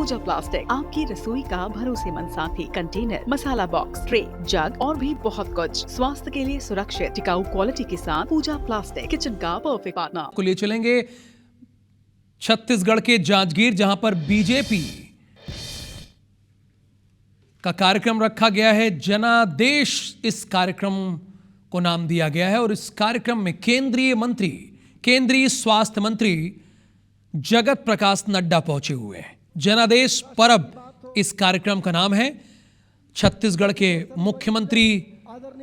पूजा plastic, आपकी रसोई का भरोसेमंद साथी। कंटेनर, मसाला बॉक्स, ट्रे, जग और भी बहुत कुछ। स्वास्थ्य के लिए सुरक्षित टिकाऊ क्वालिटी के साथ पूजा प्लास्टिक, किचन का परफेक्ट पार्टनर। को ले चलेंगे छत्तीसगढ़ के जांजगीर, जहां पर बीजेपी का कार्यक्रम रखा गया है। जनादेश इस कार्यक्रम को नाम दिया गया है और इस कार्यक्रम में केंद्रीय स्वास्थ्य मंत्री जगत प्रकाश नड्डा पहुंचे हुए हैं। जनादेश पर्व इस कार्यक्रम का नाम है। छत्तीसगढ़ के मुख्यमंत्री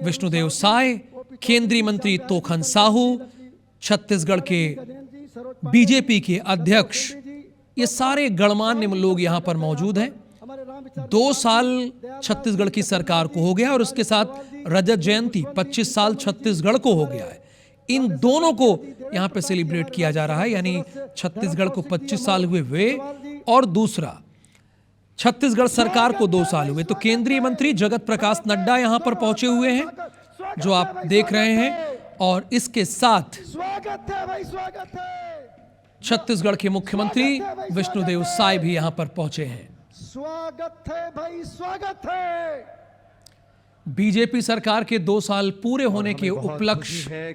विष्णुदेव साय, केंद्रीय मंत्री तोखन साहू, छत्तीसगढ़ के बीजेपी के अध्यक्ष, ये सारे गणमान्य लोग यहां पर मौजूद हैं। 2 साल छत्तीसगढ़ की सरकार को हो गया और उसके साथ रजत जयंती 25 साल छत्तीसगढ़ को हो गया है। इन दोनों को यहां पे सेलिब्रेट किया जा रहा है, यानी छत्तीसगढ़ को 25 साल हुए वे और दूसरा छत्तीसगढ़ सरकार को 2 साल हुए। तो केंद्रीय मंत्री जगत प्रकाश नड्डा यहां पर पहुंचे हुए हैं, जो आप देख रहे हैं, और इसके साथ स्वागत है भाई, स्वागत है। छत्तीसगढ़ के मुख्यमंत्री विष्णुदेव साय भी यहां पर पहुंचे हैं। स्वागत है भाई, स्वागत है। बीजेपी सरकार के 2 साल पूरे होने के उपलक्ष्य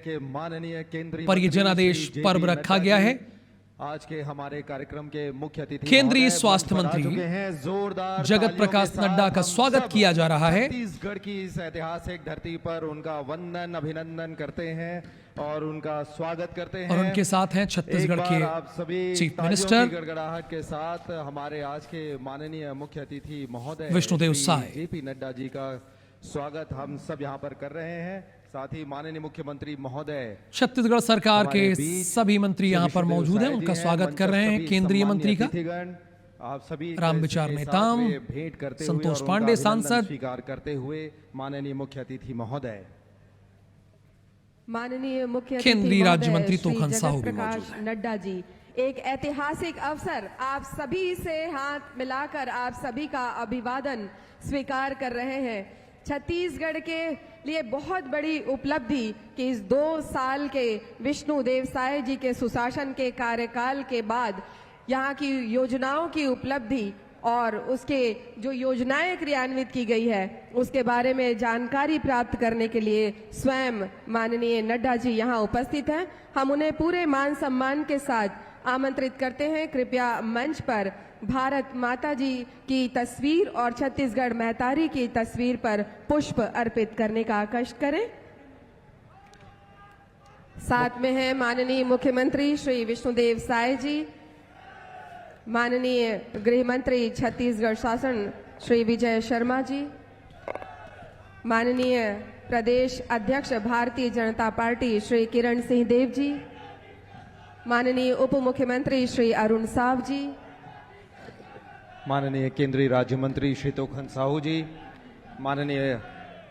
पर यह जनादेश पर्व रखा गया है। आज के हमारे कार्यक्रम के मुख्य अतिथि केंद्रीय स्वास्थ्य मंत्री जगत प्रकाश नड्डा का स्वागत किया जा रहा है। छत्तीसगढ़ की इस ऐतिहासिक धरती पर उनका वंदन अभिनंदन करते हैं और उनका स्वागत करते हैं। और उनके साथ हैं छत्तीसगढ़ के आप सभी चीफ मिनिस्टर गड़गड़ाहट के साथ हमारे आज के माननीय मुख्य अतिथि महोदय विष्णुदेव साय, जेपी नड्डा जी का स्वागत हम सब यहाँ पर कर रहे हैं। साथ ही माननीय मुख्यमंत्री महोदय, छत्तीसगढ़ सरकार के सभी मंत्री यहाँ पर मौजूद हैं, उनका स्वागत कर रहे हैं। केंद्रीय मंत्री का आप सभी रामविचार नेताम, भेंट करते संतोष पांडे सांसद, स्वीकार करते हुए माननीय मुख्य अतिथि महोदय, माननीय मुख्य केंद्रीय राज्य मंत्री तोखन साहू भी मौजूद प्रकाश नड्डा जी, एक ऐतिहासिक अवसर आप सभी से हाथ मिलाकर आप सभी का अभिवादन स्वीकार कर रहे हैं। छत्तीसगढ़ के लिए बहुत बड़ी उपलब्धि कि इस 2 साल के विष्णुदेव साय जी के सुशासन के कार्यकाल के बाद यहाँ की योजनाओं की उपलब्धि और उसके जो योजनाएं क्रियान्वित की गई है उसके बारे में जानकारी प्राप्त करने के लिए स्वयं माननीय नड्डा जी यहाँ उपस्थित हैं। हम उन्हें पूरे मान सम्मान के साथ आमंत्रित करते हैं। कृपया मंच पर भारत माता जी की तस्वीर और छत्तीसगढ़ महतारी की तस्वीर पर पुष्प अर्पित करने का कष्ट करें। साथ में हैं माननीय मुख्यमंत्री श्री विष्णुदेव साय जी, माननीय गृह मंत्री छत्तीसगढ़ शासन श्री विजय शर्मा जी, माननीय प्रदेश अध्यक्ष भारतीय जनता पार्टी श्री किरण सिंह देव जी, माननीय उप मुख्यमंत्री श्री अरुण साव जी, माननीय केंद्रीय राज्य मंत्री श्री तोखन साहू जी, माननीय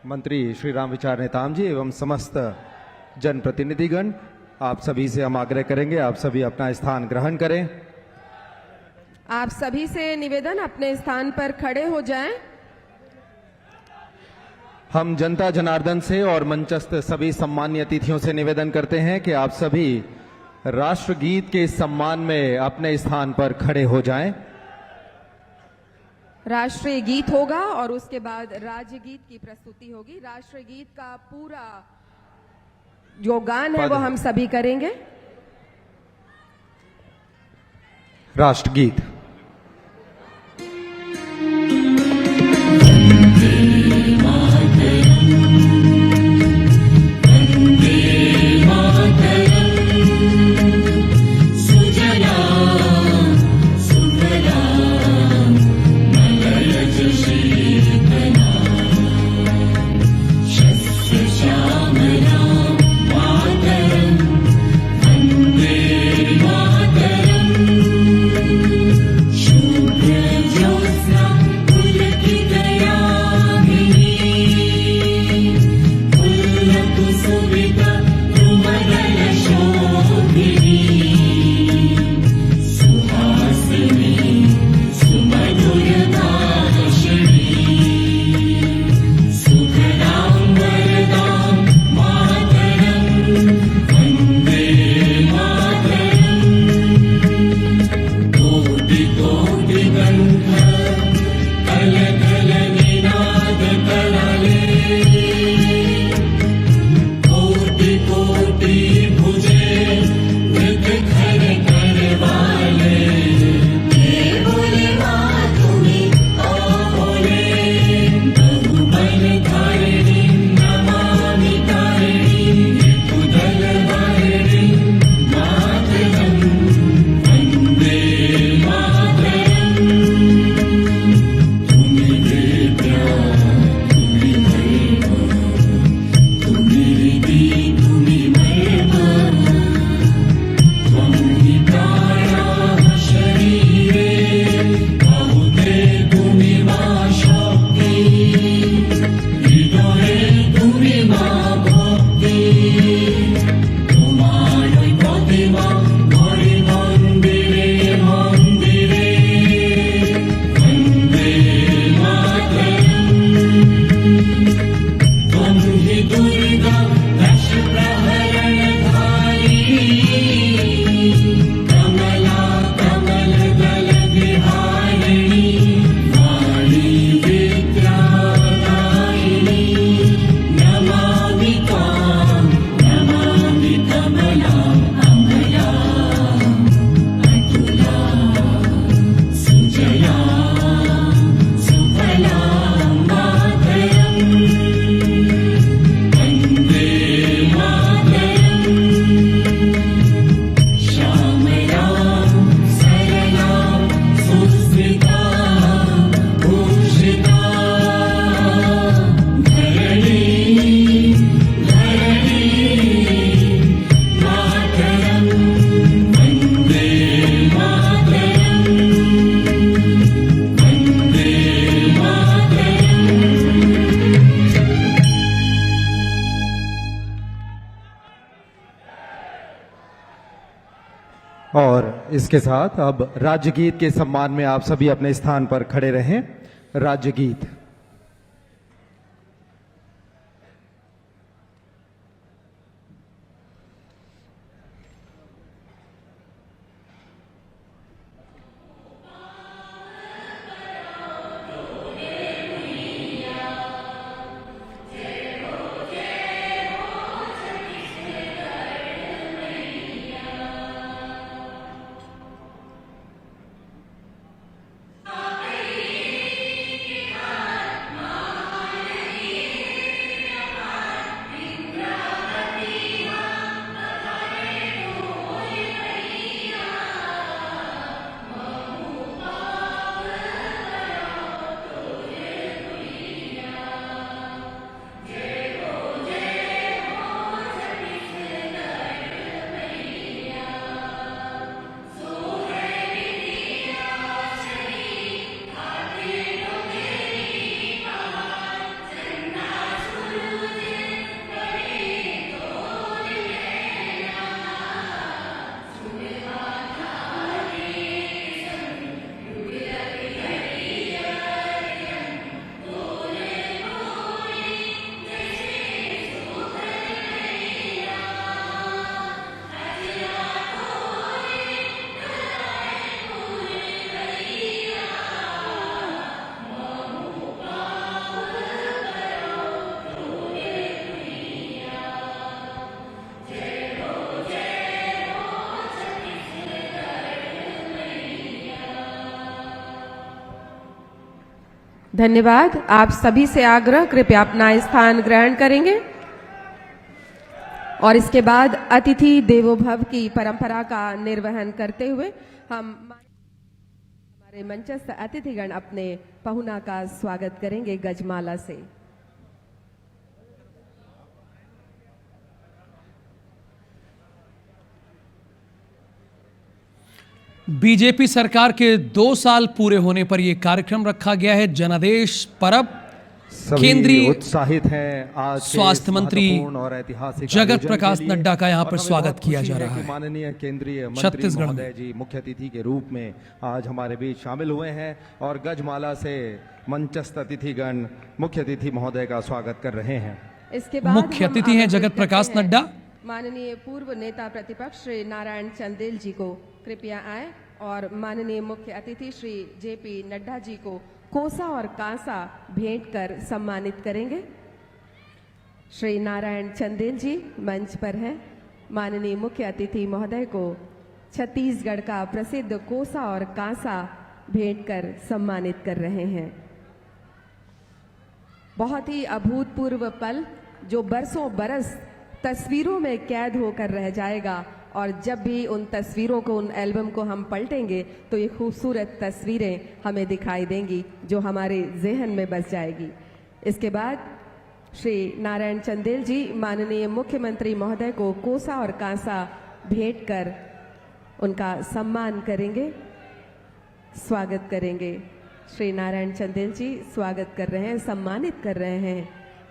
मंत्री श्री रामविचार नेताम जी एवं समस्त जनप्रतिनिधिगण, आप सभी से हम आग्रह करेंगे आप सभी अपना स्थान ग्रहण करें। आप सभी से निवेदन अपने स्थान पर खड़े हो जाएं। हम जनता जनार्दन से और मंचस्थ सभी सम्मान्य अतिथियों से निवेदन करते हैं कि आप सभी राष्ट्रगीत के सम्मान में अपने स्थान पर खड़े हो जाएं। राष्ट्रीय गीत होगा और उसके बाद राज्य गीत की प्रस्तुति होगी। राष्ट्रीय गीत का पूरा जो गान है वो हम सभी करेंगे। राष्ट्रगीत। इसके साथ अब राज्य गीत के सम्मान में आप सभी अपने स्थान पर खड़े रहें। राज्य गीत। धन्यवाद। आप सभी से आग्रह, कृपया अपना स्थान ग्रहण करेंगे और इसके बाद अतिथि देवो भव की परंपरा का निर्वहन करते हुए हम हमारे मंचस्थ अतिथिगण अपने पहुना का स्वागत करेंगे गजमाला से। बीजेपी सरकार के 2 साल पूरे होने पर यह कार्यक्रम रखा गया है। जनादेश परब। केंद्रीय उत्साहित हैं आज स्वास्थ्य मंत्री और ऐतिहासिक जगत प्रकाश नड्डा का यहाँ पर स्वागत किया जा रहा है। माननीय केंद्रीय मंत्री छत्तीसगढ़ महोदय जी मुख्य अतिथि के रूप में आज हमारे बीच शामिल हुए हैं और गजमाला से मंचस्थ अतिथिगण मुख्य अतिथि महोदय का स्वागत कर रहे हैं। इसके बाद मुख्य अतिथि हैं जगत प्रकाश नड्डा। माननीय पूर्व नेता प्रतिपक्ष श्री नारायण चंदेल जी को कृपया आए और माननीय मुख्य अतिथि श्री जेपी नड्डा जी को कोसा और कांसा भेंट कर सम्मानित करेंगे। श्री नारायण चंदेल जी मंच पर हैं। माननीय मुख्य अतिथि महोदय को छत्तीसगढ़ का प्रसिद्ध कोसा और कांसा भेंट कर सम्मानित कर रहे हैं। बहुत ही अभूतपूर्व पल जो बरसों बरस तस्वीरों में कैद होकर रह जाएगा और जब भी उन तस्वीरों को, उन एल्बम को हम पलटेंगे तो ये खूबसूरत तस्वीरें हमें दिखाई देंगी जो हमारे ज़हन में बस जाएगी। इसके बाद श्री नारायण चंदेल जी माननीय मुख्यमंत्री महोदय को कोसा और कांसा भेंट कर उनका सम्मान करेंगे, स्वागत करेंगे। श्री नारायण चंदेल जी स्वागत कर रहे हैं, सम्मानित कर रहे हैं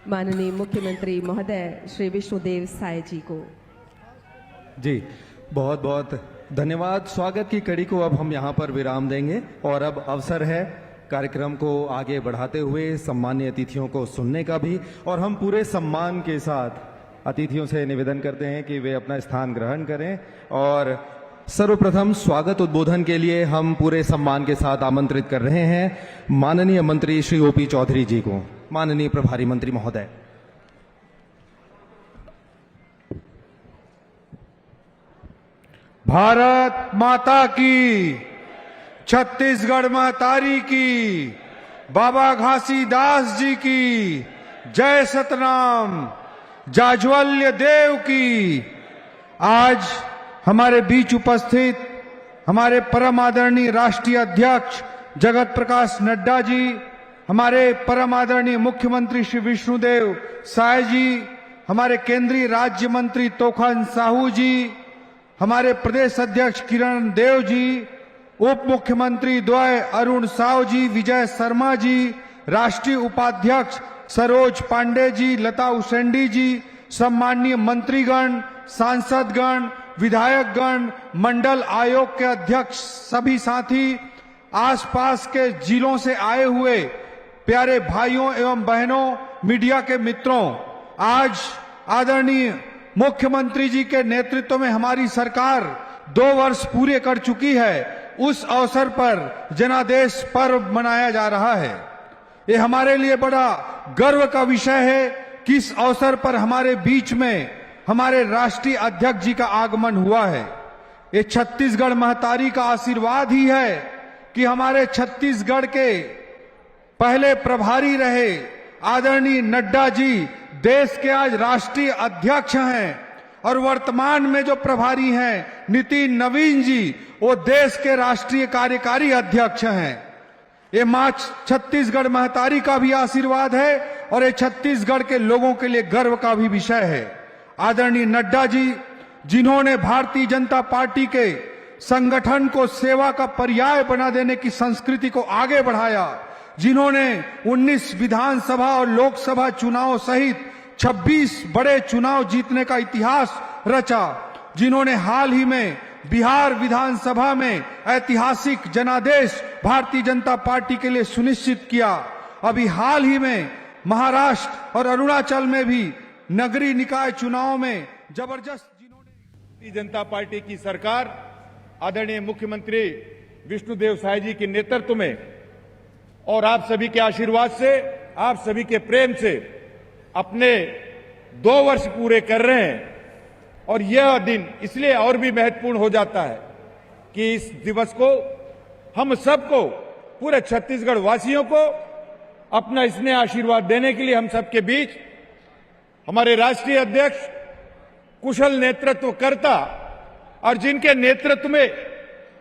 माननीय मुख्यमंत्री महोदय श्री विष्णुदेव साय जी को। जी बहुत बहुत धन्यवाद। स्वागत की कड़ी को अब हम यहाँ पर विराम देंगे और अब अवसर है कार्यक्रम को आगे बढ़ाते हुए सम्मान्य अतिथियों को सुनने का भी। और हम पूरे सम्मान के साथ अतिथियों से निवेदन करते हैं कि वे अपना स्थान ग्रहण करें और सर्वप्रथम स्वागत उद्बोधन के लिए हम पूरे सम्मान के साथ आमंत्रित कर रहे हैं माननीय मंत्री श्री ओपी चौधरी जी को। माननीय प्रभारी मंत्री महोदय। भारत माता की, छत्तीसगढ़ महतारी की, बाबा घासीदास जी की, जय सतनाम, जाज्वल्य देव की। आज हमारे बीच उपस्थित हमारे परम आदरणीय राष्ट्रीय अध्यक्ष जगत प्रकाश नड्डा जी, हमारे परम आदरणीय मुख्यमंत्री श्री विष्णुदेव साय जी, हमारे केंद्रीय राज्य मंत्री तोखन साहू जी, हमारे प्रदेश अध्यक्ष किरण देव जी, उप मुख्यमंत्री द्वय अरुण साव जी, विजय शर्मा जी, राष्ट्रीय उपाध्यक्ष सरोज पांडे जी, लता उसेंडी जी, सम्माननीय मंत्रीगण, सांसदगण, विधायकगण, मंडल आयोग के अध्यक्ष, सभी साथी, आसपास के जिलों से आए हुए प्यारे भाइयों एवं बहनों, मीडिया के मित्रों, आज आदरणीय मुख्यमंत्री जी के नेतृत्व में हमारी सरकार 2 वर्ष पूरे कर चुकी है। उस अवसर पर जनादेश पर्व मनाया जा रहा है। ये हमारे लिए बड़ा गर्व का विषय है कि इस अवसर पर हमारे बीच में हमारे राष्ट्रीय अध्यक्ष जी का आगमन हुआ है। ये छत्तीसगढ़ महतारी का आशीर्वाद ही है कि हमारे छत्तीसगढ़ के पहले प्रभारी रहे आदरणीय नड्डा जी देश के आज राष्ट्रीय अध्यक्ष हैं और वर्तमान में जो प्रभारी हैं नितिन नवीन जी, वो देश के राष्ट्रीय कार्यकारी अध्यक्ष हैं। ये मां छत्तीसगढ़ महतारी का भी आशीर्वाद है और ये छत्तीसगढ़ के लोगों के लिए गर्व का भी विषय है। आदरणीय नड्डा जी, जिन्होंने भारतीय जनता पार्टी के संगठन को सेवा का पर्याय बना देने की संस्कृति को आगे बढ़ाया, जिन्होंने 19 विधानसभा और लोकसभा चुनाव सहित 26 बड़े चुनाव जीतने का इतिहास रचा, जिन्होंने हाल ही में बिहार विधानसभा में ऐतिहासिक जनादेश भारतीय जनता पार्टी के लिए सुनिश्चित किया, अभी हाल ही में महाराष्ट्र और अरुणाचल में भी नगरीय निकाय चुनाव में जबरदस्त, भारतीय जनता पार्टी की सरकार आदरणीय मुख्यमंत्री विष्णुदेव साय जी के नेतृत्व में और आप सभी के आशीर्वाद से, आप सभी के प्रेम से अपने 2 वर्ष पूरे कर रहे हैं। और यह दिन इसलिए और भी महत्वपूर्ण हो जाता है कि इस दिवस को हम सबको, पूरे छत्तीसगढ़ वासियों को अपना स्नेह आशीर्वाद देने के लिए हम सबके बीच हमारे राष्ट्रीय अध्यक्ष, कुशल नेतृत्वकर्ता और जिनके नेतृत्व में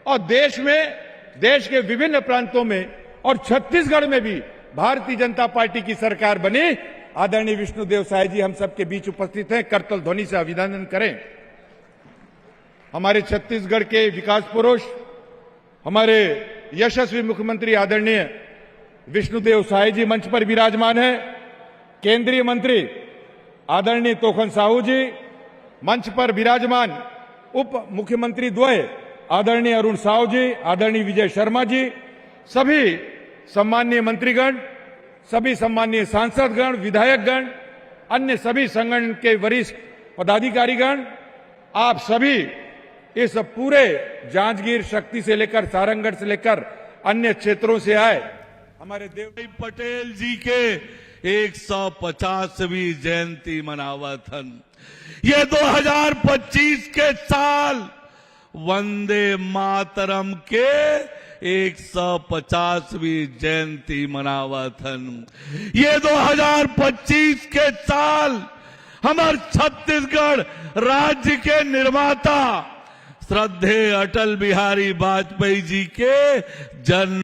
और देश के विभिन्न प्रांतों में और छत्तीसगढ़ में भी भारतीय जनता पार्टी की सरकार बनी, आदरणीय विष्णुदेव साय जी हम सबके बीच उपस्थित हैं। करतल ध्वनि से अभिनंदन करें। हमारे छत्तीसगढ़ के विकास पुरुष, हमारे यशस्वी मुख्यमंत्री आदरणीय विष्णुदेव साय जी मंच पर विराजमान हैं। केंद्रीय मंत्री आदरणीय तोखन साहू जी मंच पर विराजमान, उप मुख्यमंत्री द्वय आदरणीय अरुण साहू जी, आदरणीय विजय शर्मा जी, सभी सम्माननीय मंत्रीगण, सभी सम्माननीय सांसदगण, विधायकगण, अन्य सभी संगठन के वरिष्ठ पदाधिकारीगण, आप सभी इस पूरे जांजगीर शक्ति से लेकर सारंगढ़ से लेकर अन्य क्षेत्रों से आए हमारे देव पटेल जी के 150वीं जयंती मनावथन। ये 2025 के साल वंदे मातरम के 150वीं जयंती मनावथन। ये 2025 के साल हमारे छत्तीसगढ़ राज्य के निर्माता श्रद्धेय अटल बिहारी वाजपेयी जी के जन्म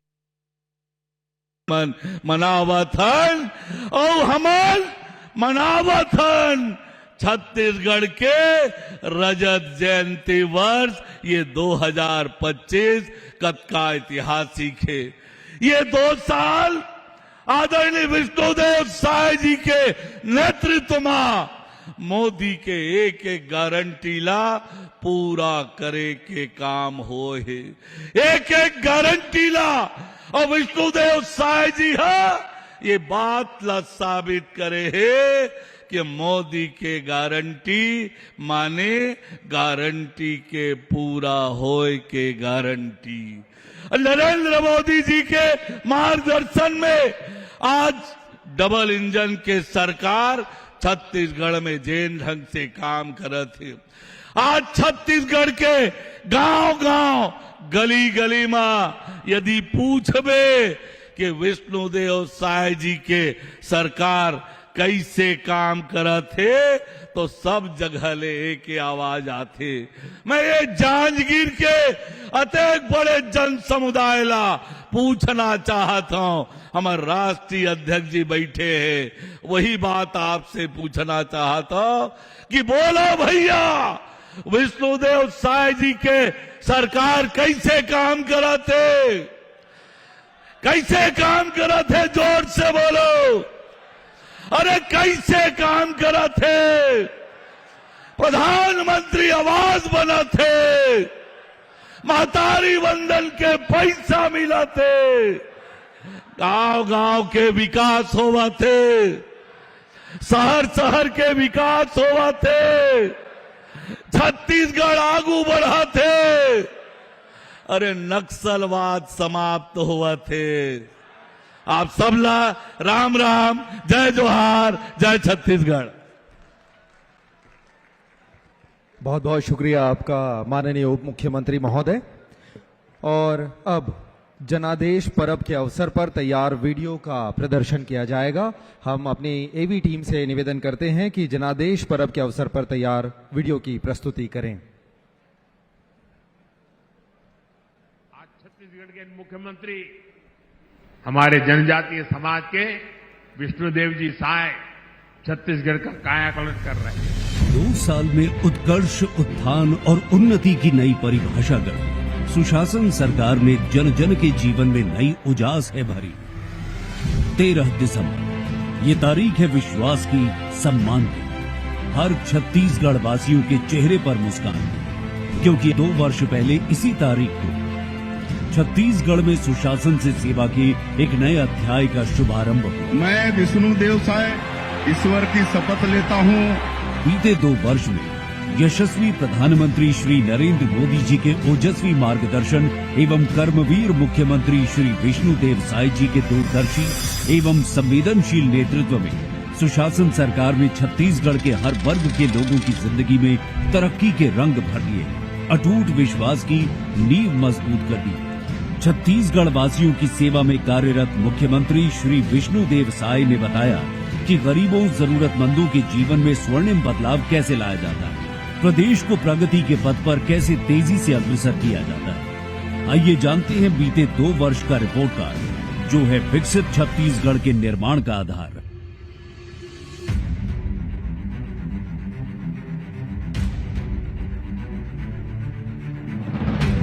मनावथन और हमार मनावथन छत्तीसगढ़ के रजत जयंती वर्ष ये 2025 कद का ऐतिहासिक है। ये 2 साल आदरणीय विष्णुदेव साय जी के नेतृत्व में मोदी के एक गारंटी ला पूरा करे के काम हो है। एक गारंटी ला और विष्णुदेव साय जी है ये बात ला साबित करे है कि मोदी के गारंटी माने गारंटी के पूरा होए के गारंटी। नरेंद्र मोदी जी के मार्गदर्शन में आज डबल इंजन के सरकार छत्तीसगढ़ में जैन ढंग से काम करत है। आज छत्तीसगढ़ के गांव-गांव, गली-गली में यदि पूछबे कि विष्णुदेव साय जी के सरकार कैसे काम करत है तो सब जगह ले एक आवाज आते। मैं ये जांजगीर के अतेक बड़े जन समुदाय ला पूछना चाहता हूं, हमारे राष्ट्रीय अध्यक्ष जी बैठे हैं, वही बात आपसे पूछना चाहता हूं कि बोलो भैया विष्णुदेव साय जी के सरकार कैसे काम करते, कैसे काम करते, जोर से बोलो। अरे कैसे काम करते, प्रधानमंत्री आवास बना थे, महतारी वंदन के पैसा मिला थे, गांव गांव के विकास होवा थे, शहर शहर के विकास होवा थे, छत्तीसगढ़ आगू बढ़ा थे, अरे नक्सलवाद समाप्त हुआ थे। आप सबला राम राम, जय जोहार, जय छत्तीसगढ़। बहुत बहुत शुक्रिया आपका माननीय उप मुख्यमंत्री महोदय। और अब जनादेश पर्व के अवसर पर तैयार वीडियो का प्रदर्शन किया जाएगा। हम अपनी एवी टीम से निवेदन करते हैं कि जनादेश पर्व के अवसर पर तैयार वीडियो की प्रस्तुति करें। आज छत्तीसगढ़ के मुख्यमंत्री हमारे जनजातीय समाज के विष्णुदेव जी साय छत्तीसगढ़ का कायाकल्प कर रहे हैं। 2 साल में उत्कर्ष, उत्थान और उन्नति की नई परिभाषा गढ़ी। सुशासन सरकार ने जन जन के जीवन में नई उजास है भरी। 13 दिसंबर ये तारीख है विश्वास की, सम्मान की। हर छत्तीसगढ़ वासियों के चेहरे पर मुस्कान, क्योंकि 2 वर्ष पहले इसी तारीख को छत्तीसगढ़ में सुशासन से सेवा के एक नए अध्याय का शुभारंभ हुआ। मैं विष्णुदेव साय ईश्वर की शपथ लेता हूँ। बीते 2 वर्ष में यशस्वी प्रधानमंत्री श्री नरेंद्र मोदी जी के ओजस्वी मार्गदर्शन एवं कर्मवीर मुख्यमंत्री श्री विष्णुदेव साय जी के दूरदर्शी एवं संवेदनशील नेतृत्व में सुशासन सरकार में छत्तीसगढ़ के हर वर्ग के लोगों की जिंदगी में तरक्की के रंग भर दिए, अटूट विश्वास की नींव मजबूत कर दी। छत्तीसगढ़ वासियों की सेवा में कार्यरत मुख्यमंत्री श्री विष्णुदेव साय ने बताया कि गरीबों, जरूरतमंदों के जीवन में स्वर्णिम बदलाव कैसे लाया जाता है, प्रदेश को प्रगति के पथ पर कैसे तेजी से अग्रसर किया जाता है। आइए जानते हैं बीते 2 वर्ष का रिपोर्ट कार्ड, जो है विकसित छत्तीसगढ़ के निर्माण का आधार।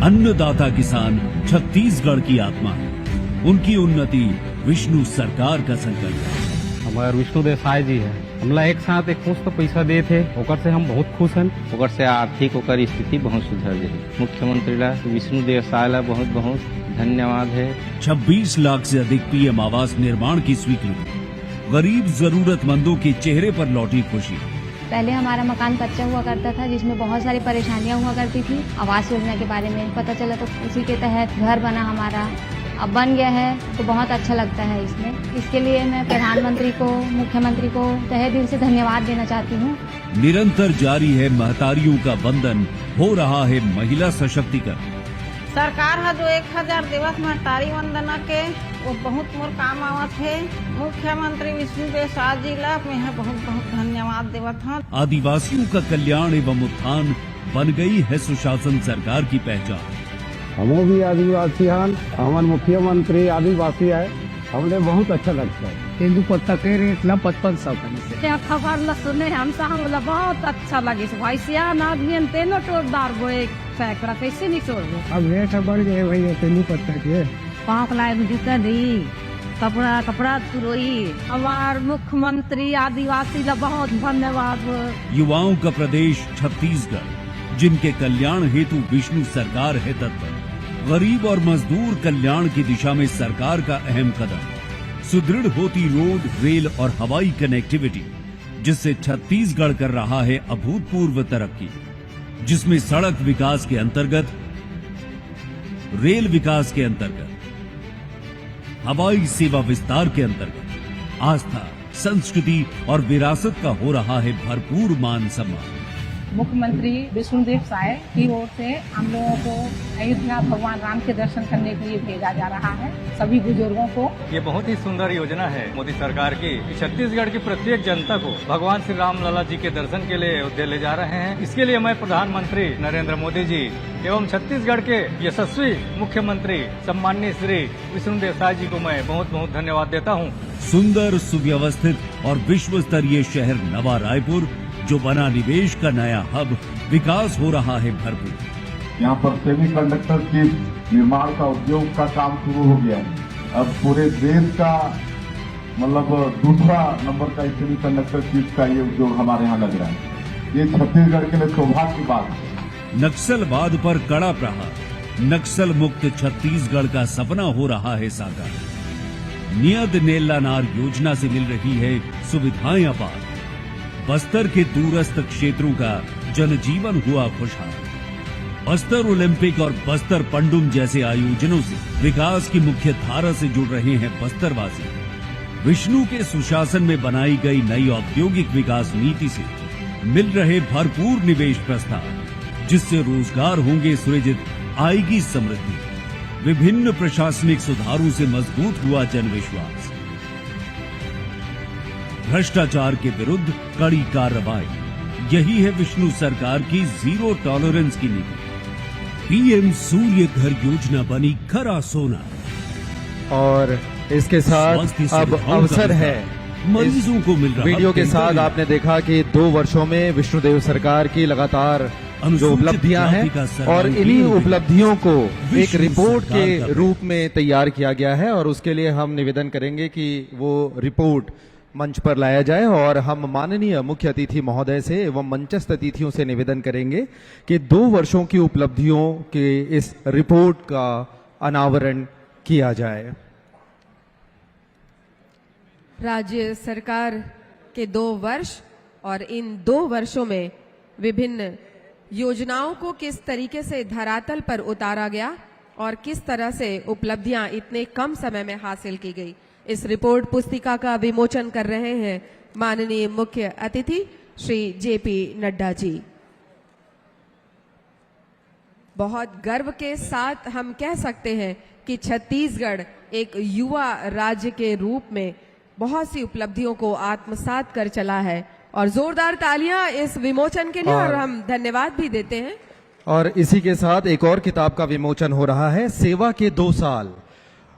अन्नदाता किसान छत्तीसगढ़ की आत्मा है, उनकी उन्नति विष्णु सरकार का संकल्प है। हमारे विष्णुदेव साय जी है, हमला एक साथ एक मुश्त पैसा दे थे, ओकर से हम बहुत खुश हैं। ओकर से आर्थिक ओकर स्थिति बहुत सुधर गई। मुख्यमंत्री ला विष्णुदेव साय ला बहुत बहुत धन्यवाद है। 26 लाख से अधिक पीएम आवास निर्माण की स्वीकृति, गरीब जरूरतमंदों के चेहरे पर लौटी खुशी। पहले हमारा मकान कच्चा हुआ करता था, जिसमें बहुत सारी परेशानियां हुआ करती थी। आवास योजना के बारे में पता चला तो उसी के तहत घर बना हमारा, अब बन गया है तो बहुत अच्छा लगता है। इसके लिए मैं प्रधानमंत्री को, मुख्यमंत्री को तहे दिल से धन्यवाद देना चाहती हूँ। निरंतर जारी है महतारियों का बंधन, हो रहा है महिला सशक्तिकरण। सरकार है जो 1000 दिवस महतारी वंदना के वो बहुत मोर काम आवत है। मुख्यमंत्री विष्णुदेव साय जी ला मैं बहुत बहुत धन्यवाद देवत हूँ। आदिवासियों का कल्याण एवं उत्थान बन गई है सुशासन सरकार की पहचान। हमो भी आदिवासी हैं, हमारे मुख्यमंत्री आदिवासी है, हमने बहुत अच्छा लगता है। तेंदु पत्ता के रेट ला 5500 क्या खबर ला सुने हमसा हमला बहुत अच्छा लगे। वैसे आदमी तेनो टोरदार गोए सैकड़ा कैसे नहीं छोड़ो। अब रेट बढ़ गए भैया तेंदु पत्ता के। पाँख लाए जूता दी, कपड़ा तुरोई। हमारे मुख्यमंत्री आदिवासी ला बहुत धन्यवाद। युवाओं का प्रदेश छत्तीसगढ़, जिनके कल्याण हेतु विष्णु सरकार है तत्पर। गरीब और मजदूर कल्याण की दिशा में सरकार का अहम कदम। सुदृढ़ होती रोड, रेल और हवाई कनेक्टिविटी, जिससे छत्तीसगढ़ कर रहा है अभूतपूर्व तरक्की, जिसमें सड़क विकास के अंतर्गत, रेल विकास के अंतर्गत, हवाई सेवा विस्तार के अंतर्गत आस्था, संस्कृति और विरासत का हो रहा है भरपूर मान सम्मान। मुख्यमंत्री विष्णुदेव साय की ओर से हम लोगों को अयोध्या भगवान राम के दर्शन करने के लिए भेजा जा रहा है। सभी बुजुर्गों को ये बहुत ही सुंदर योजना है मोदी सरकार की, छत्तीसगढ़ की प्रत्येक जनता को भगवान श्री राम लला जी के दर्शन के लिए अयोध्या ले जा रहे हैं। इसके लिए मैं प्रधानमंत्री नरेंद्र मोदी जी एवं छत्तीसगढ़ के यशस्वी मुख्यमंत्री सम्माननीय श्री विष्णुदेव साय जी को मैं बहुत बहुत धन्यवाद देता हूँ। सुंदर, सुव्यवस्थित और विश्व स्तरीय शहर नवा रायपुर, जो बना निवेश का नया हब, विकास हो रहा है भरपूर। यहाँ पर सेमीकंडक्टर चिप निर्माण का उद्योग का काम शुरू हो गया है। अब पूरे देश का मतलब दूसरा नंबर का सेमीकंडक्टर चिप का ये उद्योग हमारे यहाँ लग रहा है। ये छत्तीसगढ़ के लिए सौभाग्य की बात है। नक्सलवाद पर कड़ा प्रहार, नक्सल मुक्त छत्तीसगढ़ का सपना हो रहा है साकार। नियत नेल्ला नार योजना से मिल रही है सुविधाएं अपार। बस्तर के दूरस्थ क्षेत्रों का जनजीवन हुआ खुशहाल। बस्तर ओलंपिक और बस्तर पंडुम जैसे आयोजनों से विकास की मुख्य धारा से जुड़ रहे हैं बस्तरवासी। विष्णु के सुशासन में बनाई गई नई औद्योगिक विकास नीति से मिल रहे भरपूर निवेश प्रस्ताव, जिससे रोजगार होंगे सृजित, आएगी समृद्धि। विभिन्न प्रशासनिक सुधारों से मजबूत हुआ जनविश्वास। भ्रष्टाचार के विरुद्ध कड़ी कार्रवाई, यही है विष्णु सरकार की जीरो टॉलरेंस की नीति। पीएम सूर्य घर योजना बनी खरा सोना। और इसके साथ अब अवसर है मरीजों को मिल रहा। वीडियो के साथ आपने देखा कि 2 वर्षों में विष्णुदेव सरकार की लगातार जो उपलब्धियां हैं और इन्हीं उपलब्धियों को एक रिपोर्ट के रूप में तैयार किया गया है, और उसके लिए हम निवेदन करेंगे कि वो रिपोर्ट मंच पर लाया जाए। और हम माननीय मुख्य अतिथि महोदय से एवं मंचस्थ अतिथियों से निवेदन करेंगे कि 2 वर्षों की उपलब्धियों के इस रिपोर्ट का अनावरण किया जाए। राज्य सरकार के 2 वर्ष और इन 2 वर्षों में विभिन्न योजनाओं को किस तरीके से धरातल पर उतारा गया और किस तरह से उपलब्धियां इतने कम समय में हासिल की गई, इस रिपोर्ट पुस्तिका का विमोचन कर रहे हैं माननीय मुख्य अतिथि श्री जेपी नड्डा जी। बहुत गर्व के साथ हम कह सकते हैं कि छत्तीसगढ़ एक युवा राज्य के रूप में बहुत सी उपलब्धियों को आत्मसात कर चला है, और जोरदार तालियां इस विमोचन के लिए, और हम धन्यवाद भी देते हैं। और इसी के साथ एक और किताब का विमोचन हो रहा है, सेवा के 2 साल,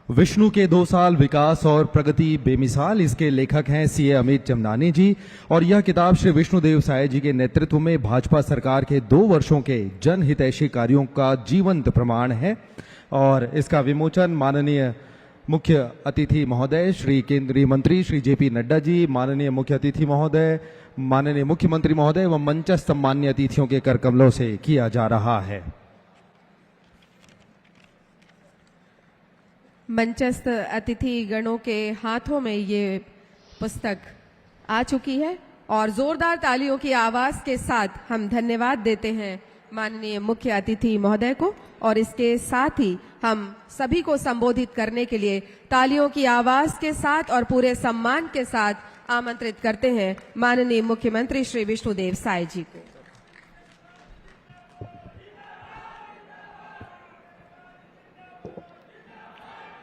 विष्णु के 2 साल विकास और प्रगति बेमिसाल। इसके लेखक हैं सीए अमित चमनानी जी, और यह किताब श्री विष्णुदेव साय जी के नेतृत्व में भाजपा सरकार के 2 वर्षों के जनहितैषी कार्यों का जीवंत प्रमाण है। और इसका विमोचन माननीय मुख्य अतिथि महोदय श्री केंद्रीय मंत्री श्री जेपी नड्डा जी, माननीय मुख्य अतिथि महोदय, माननीय मुख्यमंत्री महोदय एवं मंचस्थ सम्मान्य अतिथियों के कर कमलों से किया जा रहा है। मंचस्थ अतिथि गणों के हाथों में ये पुस्तक आ चुकी है, और जोरदार तालियों की आवाज के साथ हम धन्यवाद देते हैं माननीय मुख्य अतिथि महोदय को, और इसके साथ ही हम सभी को संबोधित करने के लिए तालियों की आवाज के साथ और पूरे सम्मान के साथ आमंत्रित करते हैं माननीय मुख्यमंत्री श्री विष्णुदेव साय जी को।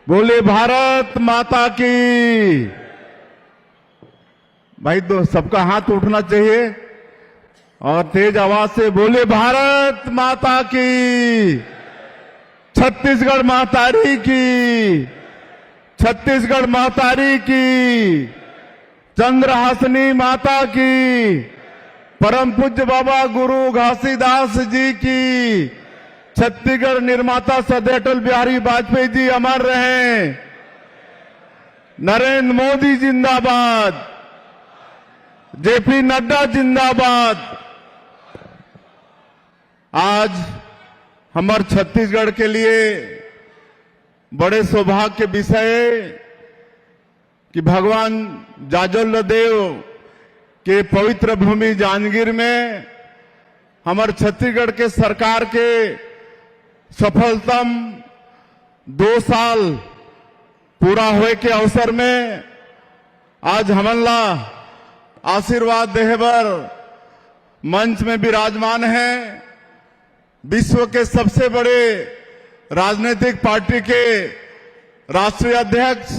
बोले भारत माता की। भाई दो सबका हाथ उठना चाहिए और तेज आवाज से बोले भारत माता की, छत्तीसगढ़ महतारी की, छत्तीसगढ़ महतारी की, चंद्रहासिनी माता की, परम पूज्य बाबा गुरु घासीदास जी की, छत्तीसगढ़ निर्माता सदैव अटल बिहारी वाजपेयी जी अमर रहें, नरेंद्र मोदी जिंदाबाद, जेपी नड्डा जिंदाबाद। आज हमारे छत्तीसगढ़ के लिए बड़े सौभाग्य के विषय है कि भगवान जाजल देव के पवित्र भूमि जांजगीर में हमारे छत्तीसगढ़ के सरकार के सफलतम 2 साल पूरा हुए के अवसर में आज हमला आशीर्वाद देहबर मंच में विराजमान है। विश्व के सबसे बड़े राजनीतिक पार्टी के राष्ट्रीय अध्यक्ष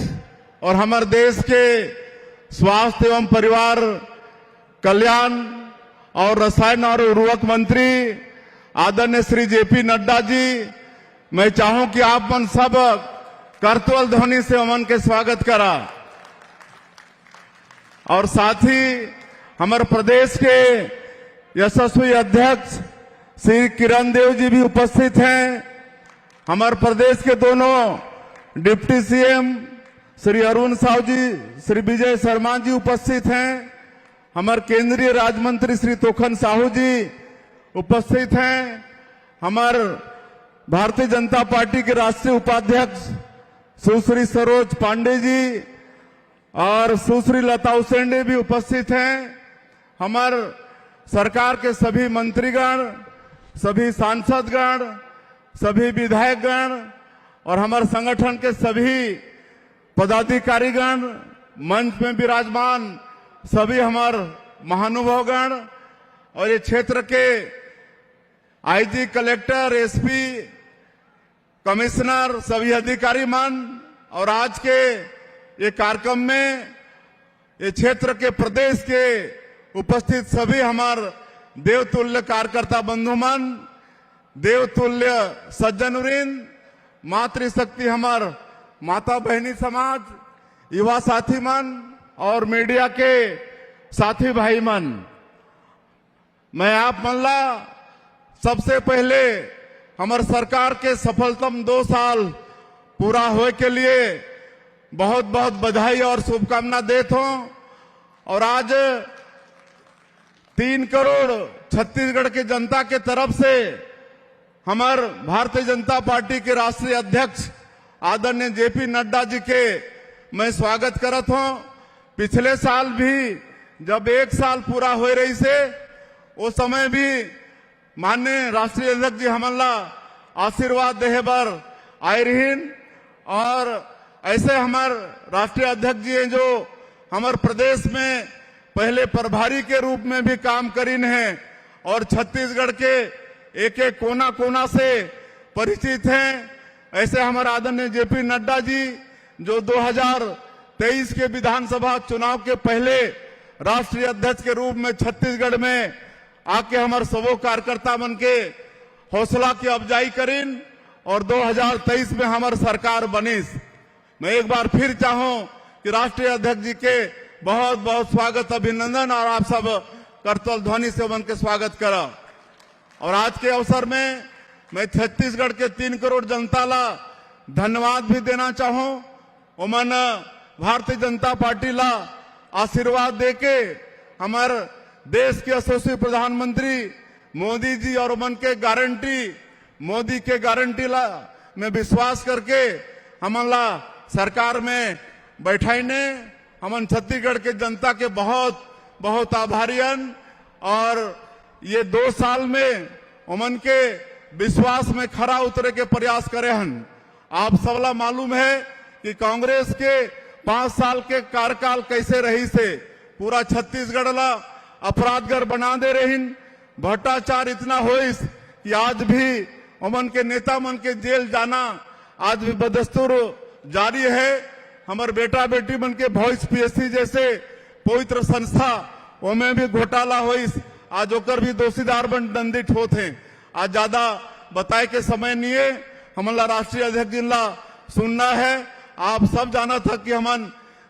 और हमारे देश के स्वास्थ्य एवं परिवार कल्याण और रसायन और उर्वरक मंत्री आदरणीय श्री जेपी नड्डा जी, मैं चाहूं कि आप मन सब करतल ध्वनि से अमन के स्वागत करा। और साथ ही हमारे प्रदेश के यशस्वी अध्यक्ष श्री किरण देव जी भी उपस्थित हैं। हमारे प्रदेश के दोनों डिप्टी सीएम श्री अरुण साहू जी, श्री विजय शर्मा जी उपस्थित हैं। हमारे केंद्रीय राज्य मंत्री श्री तोखन साहू जी उपस्थित हैं, हमारे भारतीय जनता पार्टी के राष्ट्रीय उपाध्यक्ष सुश्री सरोज पांडे जी और सुश्री लता उसेंडे भी उपस्थित हैं, हमारे सरकार के सभी मंत्रीगण, सभी सांसदगण, सभी विधायकगण और हमारे संगठन के सभी पदाधिकारीगण, मंच में विराजमान सभी हमारे महानुभावगण और ये क्षेत्र के आईजी, कलेक्टर, एसपी, कमिश्नर, सभी अधिकारी मन और आज के ये कार्यक्रम में ये क्षेत्र के प्रदेश के उपस्थित सभी हमारे देवतुल्य कार्यकर्ता बंधुमन, देवतुल्य सज्जनवृंद, मातृशक्ति हमार माता बहनी समाज, युवा साथी मन और मीडिया के साथी भाई मन, मैं आप मनला सबसे पहले हमारे सरकार के सफलतम 2 साल पूरा होए के लिए बहुत बहुत बधाई और शुभकामना देता हूं। और आज 3 करोड़ छत्तीसगढ़ की जनता के तरफ से हमारे भारतीय जनता पार्टी के राष्ट्रीय अध्यक्ष आदरणीय जेपी नड्डा जी के मैं स्वागत करत हूं। पिछले साल भी जब 1 साल पूरा हो रही से उस समय भी माननीय राष्ट्रीय अध्यक्ष जी हमला आशीर्वाद देहे बर आए रहीन और ऐसे हमारे राष्ट्रीय अध्यक्ष जी हैं जो हमारे प्रदेश में पहले प्रभारी के रूप में भी काम करीन हैं और छत्तीसगढ़ के एक एक कोना कोना से परिचित हैं। ऐसे हमारे आदरणीय जेपी नड्डा जी जो 2023 के विधानसभा चुनाव के पहले राष्ट्रीय अध्यक्ष के रूप में छत्तीसगढ़ में आके हमारे सबों कार्यकर्ता मन के हौसला की अफजाई करीन और 2023 में हमारी सरकार बनीस। मैं एक बार फिर चाहूं कि राष्ट्रीय अध्यक्ष जी के बहुत बहुत स्वागत, अभिनंदन और आप सब करतल ध्वनि से उनके स्वागत करा। और आज के अवसर में मैं छत्तीसगढ़ के 3 करोड़ जनता ला धन्यवाद भी देना चाहूं। उमन भारतीय जनता पार्टी ला आशीर्वाद देके हमारे देश के यशस्वी प्रधानमंत्री मोदी जी और उमन के गारंटी, मोदी के गारंटी ला में विश्वास करके हमला सरकार में बैठाईने हमन छत्तीसगढ़ के जनता के बहुत बहुत आभारीयन। और ये 2 साल में उमन के विश्वास में खरा उतरे के प्रयास करे हन। आप सबला मालूम है कि कांग्रेस के 5 साल के कार्यकाल कैसे रही से पूरा छत्तीसगढ़ ला अपराधगर बना दे रहीन। भ्रष्टाचार इतना होइस कि आज भी उमन के नेता मन के जेल जाना आज भी बदस्तूर जारी है। हमारे बेटा बेटी मन के वॉइस पीएससी जैसे पवित्र संस्था उनमें भी घोटाला होइस, आज ओकर भी दोषीदार बन दंडित होते हैं। आज ज्यादा बताए के समय नहीं है, हमला राष्ट्रीय अध्यक्ष जी ला सुनना है। आप सब जाना था कि हमन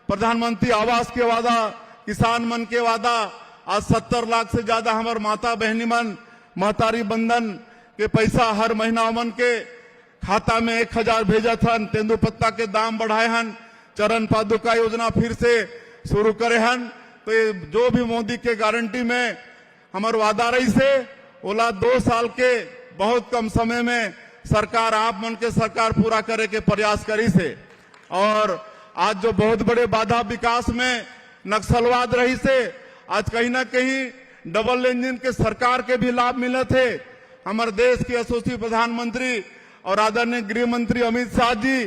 प्रधानमंत्री आवास के वादा, किसान मन के वादा, आज 70 लाख से ज्यादा हमारे माता बहनी मन महतारी बंधन के पैसा हर महीना मन के खाता में 1000 भेजा था। तेंदुपत्ता के दाम बढ़ाए हन, चरण पादुका योजना फिर से शुरू करे हन। तो ये जो भी मोदी के गारंटी में हमारे वादा रही से ओला 2 साल के बहुत कम समय में सरकार आप मन के सरकार पूरा करे के प्रयास करी से। और आज जो बहुत बड़े बाधा विकास में नक्सलवाद रही से आज कहीं ना कहीं डबल इंजन के सरकार के भी लाभ मिले थे। हमारे देश के यशस्वी प्रधानमंत्री और आदरणीय गृह मंत्री अमित शाह जी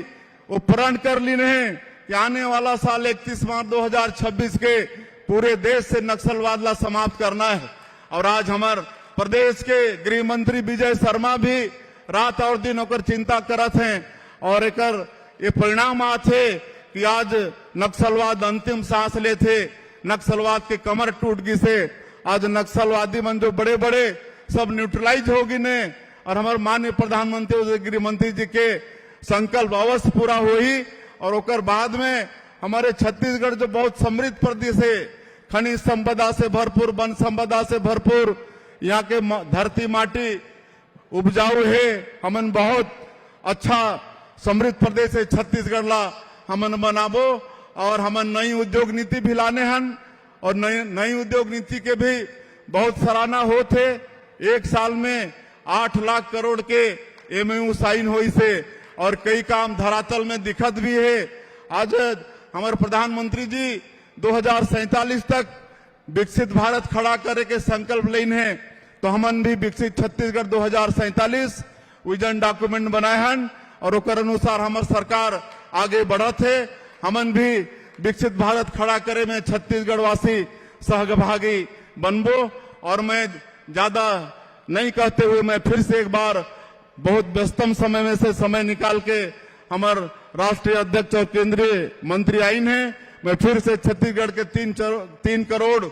वो प्रण कर ली हैं कि आने वाला साल 31 मार्च 2026 के पूरे देश से नक्सलवाद ला समाप्त करना है। और आज हमारे प्रदेश के गृह मंत्री विजय शर्मा भी रात और दिन होकर चिंता करत हैं और एकर ये परिणाम आते कि आज नक्सलवाद अंतिम सांस लेते, नक्सलवाद के कमर टूट गई से आज नक्सलवादी मन जो बड़े बड़े सब न्यूट्रलाइज होगी ने। और हमारे माननीय प्रधानमंत्री गृह मंत्री जी के संकल्प अवश्य पूरा हो ही। और ओकर बाद में हमारे छत्तीसगढ़ जो बहुत समृद्ध प्रदेश है, खनिज संपदा से भरपूर, वन संपदा से भरपूर, यहाँ के धरती माटी उपजाऊ है, हमन बहुत अच्छा समृद्ध प्रदेश है छत्तीसगढ़ ला हमन बनाबो। और हमन नई उद्योग नीति भी लाने हन और नई उद्योग नीति के भी बहुत सराहना हो थे। एक साल में 8 लाख करोड़ के एमओयू साइन हुई से और कई काम धरातल में दिखत भी है। आज हमारे प्रधानमंत्री जी 2047 तक विकसित भारत खड़ा करे के संकल्प लेन है, तो हमन भी विकसित छत्तीसगढ़ 2047 विजन डॉक्यूमेंट बनाए हन और ओकर अनुसार हमार सरकार आगे बढ़त है। हमन भी विकसित भारत खड़ा करे में छत्तीसगढ़ वासी सहभागी बनबो। और मैं ज्यादा नहीं कहते हुए मैं फिर से एक बार बहुत व्यस्तम समय में से समय निकाल के हमार राष्ट्रीय अध्यक्ष और केंद्रीय मंत्री आइन है, मैं फिर से छत्तीसगढ़ के 3 करोड़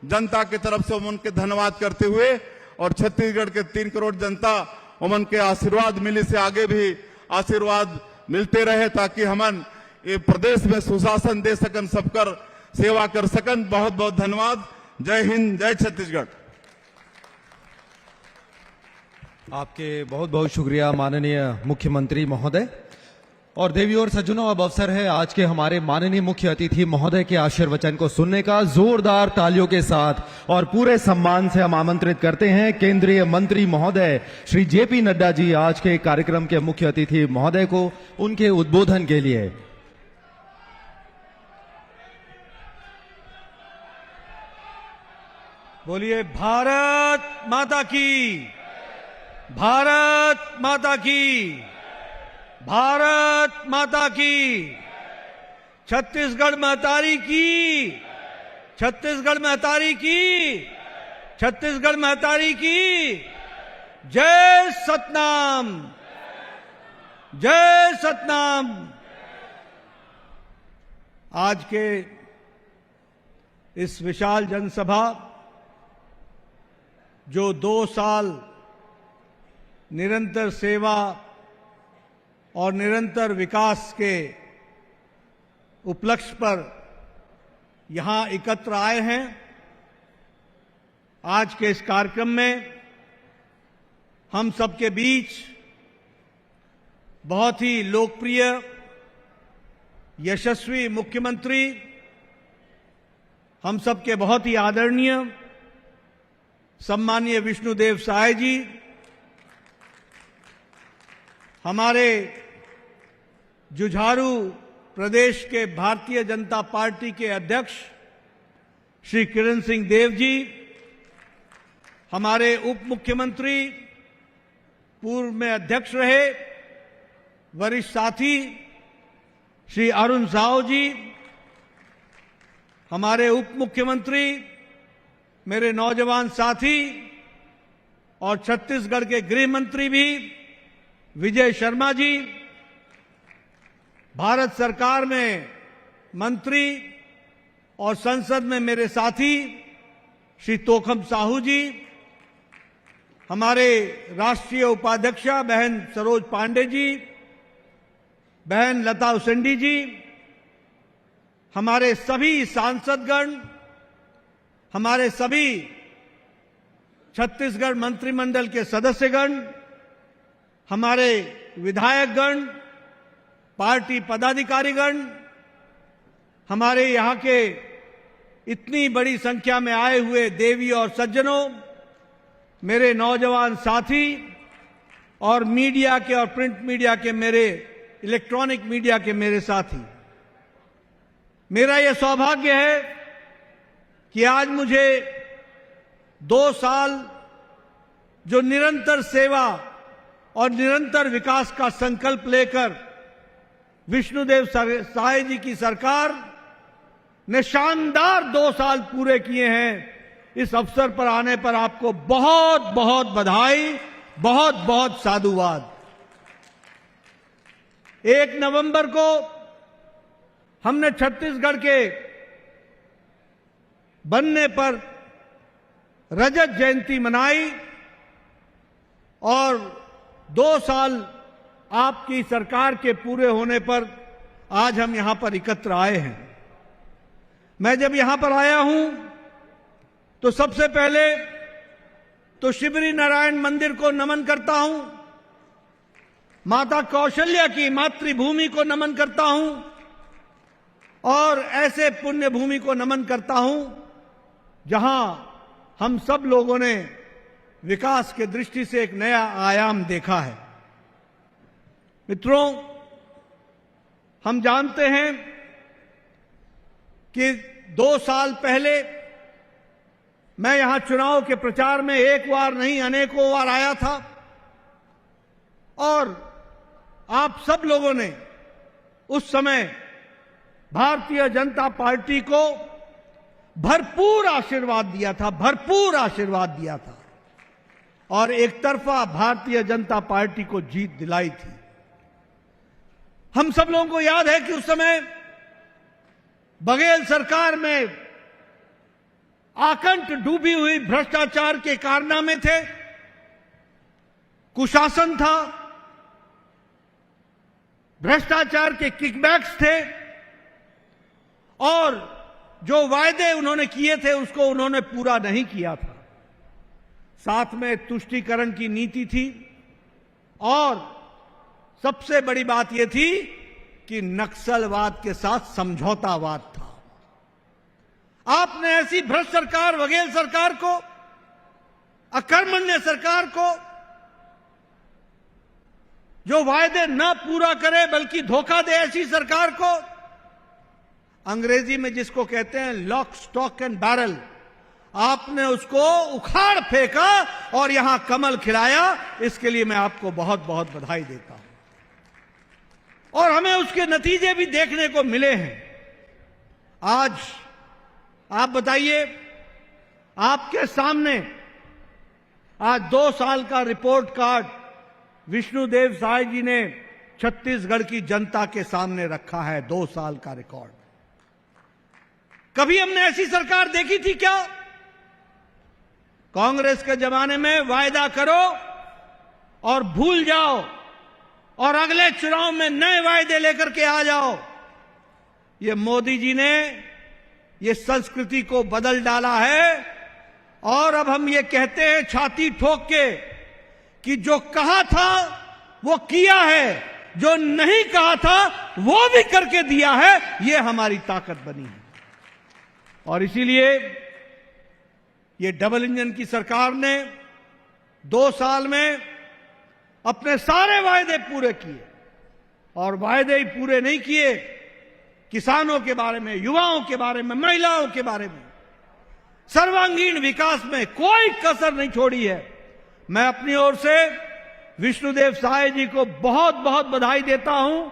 जनता की तरफ से उनके धन्यवाद करते हुए और छत्तीसगढ़ के 3 करोड़ जनता उमन के आशीर्वाद मिली से आगे भी आशीर्वाद मिलते रहे, ताकि हमन ये प्रदेश में सुशासन दे सकन, सबकर सेवा कर सकन। बहुत बहुत धन्यवाद। जय हिंद, जय छत्तीसगढ़। आपके बहुत बहुत शुक्रिया माननीय मुख्यमंत्री महोदय। और देवी और सज्जनों, अब अवसर है आज के हमारे माननीय मुख्य अतिथि महोदय के आशीर्वचन को सुनने का। जोरदार तालियों के साथ और पूरे सम्मान से हम आमंत्रित करते हैं केंद्रीय मंत्री महोदय श्री जेपी नड्डा जी आज के कार्यक्रम के मुख्य अतिथि महोदय को उनके उद्बोधन के लिए। बोलिए भारत माता की, भारत माता की, भारत माता की। छत्तीसगढ़ महतारी की, छत्तीसगढ़ महतारी की, छत्तीसगढ़ महतारी की। जय सतनाम, जय सतनाम। आज के इस विशाल जनसभा जो 2 साल निरंतर सेवा और निरंतर विकास के उपलक्ष्य पर यहां एकत्र आए हैं, आज के इस कार्यक्रम में हम सबके बीच बहुत ही लोकप्रिय यशस्वी मुख्यमंत्री, हम सबके बहुत ही आदरणीय सम्मानीय विष्णुदेव साय जी, हमारे जुझारू प्रदेश के भारतीय जनता पार्टी के अध्यक्ष श्री किरण सिंह देव जी, हमारे उप मुख्यमंत्री, पूर्व में अध्यक्ष रहे वरिष्ठ साथी श्री अरुण साहू जी, हमारे उप मुख्यमंत्री, मेरे नौजवान साथी और छत्तीसगढ़ के गृह मंत्री भी विजय शर्मा जी, भारत सरकार में मंत्री और संसद में मेरे साथी श्री तोखम साहू जी, हमारे राष्ट्रीय उपाध्यक्षा बहन सरोज पांडे जी, बहन लता उसेंडी जी, हमारे सभी सांसदगण, हमारे सभी छत्तीसगढ़ मंत्रिमंडल के सदस्यगण, हमारे विधायकगण, पार्टी पदाधिकारीगण, हमारे यहाँ के इतनी बड़ी संख्या में आए हुए देवी और सज्जनों, मेरे नौजवान साथी और मीडिया के और प्रिंट मीडिया के मेरे इलेक्ट्रॉनिक मीडिया के मेरे साथी, मेरा यह सौभाग्य है कि आज मुझे 2 साल जो निरंतर सेवा और निरंतर विकास का संकल्प लेकर विष्णुदेव साय जी की सरकार ने शानदार 2 साल पूरे किए हैं, इस अवसर पर आने पर आपको बहुत बहुत बधाई, बहुत बहुत साधुवाद। 1 नवंबर को हमने छत्तीसगढ़ के बनने पर रजत जयंती मनाई और 2 साल आपकी सरकार के पूरे होने पर आज हम यहां पर एकत्र आए हैं। मैं जब यहां पर आया हूं तो सबसे पहले तो शिवरी नारायण मंदिर को नमन करता हूं, माता कौशल्या की मातृभूमि को नमन करता हूं और ऐसे पुण्य भूमि को नमन करता हूं जहां हम सब लोगों ने विकास के दृष्टि से एक नया आयाम देखा है। मित्रों, हम जानते हैं कि 2 साल पहले मैं यहां चुनाव के प्रचार में एक बार नहीं अनेकों बार आया था और आप सब लोगों ने उस समय भारतीय जनता पार्टी को भरपूर आशीर्वाद दिया था, भरपूर आशीर्वाद दिया था और एक तरफा भारतीय जनता पार्टी को जीत दिलाई थी। हम सब लोगों को याद है कि उस समय बघेल सरकार में आकंठ डूबी हुई भ्रष्टाचार के कारनामे थे, कुशासन था, भ्रष्टाचार के किकबैक्स थे और जो वायदे उन्होंने किए थे उसको उन्होंने पूरा नहीं किया था। साथ में तुष्टीकरण की नीति थी और सबसे बड़ी बात यह थी कि नक्सलवाद के साथ समझौतावाद था। आपने ऐसी भ्रष्ट सरकार, बघेल सरकार को, अकर्मण्य सरकार को, जो वायदे न पूरा करे बल्कि धोखा दे, ऐसी सरकार को, अंग्रेजी में जिसको कहते हैं लॉक स्टॉक एंड बैरल, आपने उसको उखाड़ फेंका और यहां कमल खिलाया। इसके लिए मैं आपको बहुत बहुत बधाई देता हूं और हमें उसके नतीजे भी देखने को मिले हैं। आज आप बताइए, आपके सामने आज 2 साल का रिपोर्ट कार्ड विष्णुदेव साय जी ने छत्तीसगढ़ की जनता के सामने रखा है। 2 साल का रिकॉर्ड। कभी हमने ऐसी सरकार देखी थी क्या? कांग्रेस के जमाने में वायदा करो और भूल जाओ और अगले चुनाव में नए वायदे लेकर के आ जाओ। ये मोदी जी ने ये संस्कृति को बदल डाला है और अब हम ये कहते हैं छाती ठोक के कि जो कहा था वो किया है, जो नहीं कहा था वो भी करके दिया है। ये हमारी ताकत बनी है और इसीलिए ये डबल इंजन की सरकार ने 2 साल में अपने सारे वायदे पूरे किए और वायदे ही पूरे नहीं किए, किसानों के बारे में, युवाओं के बारे में, महिलाओं के बारे में, सर्वांगीण विकास में कोई कसर नहीं छोड़ी है। मैं अपनी ओर से विष्णुदेव साय जी को बहुत बहुत बधाई देता हूं,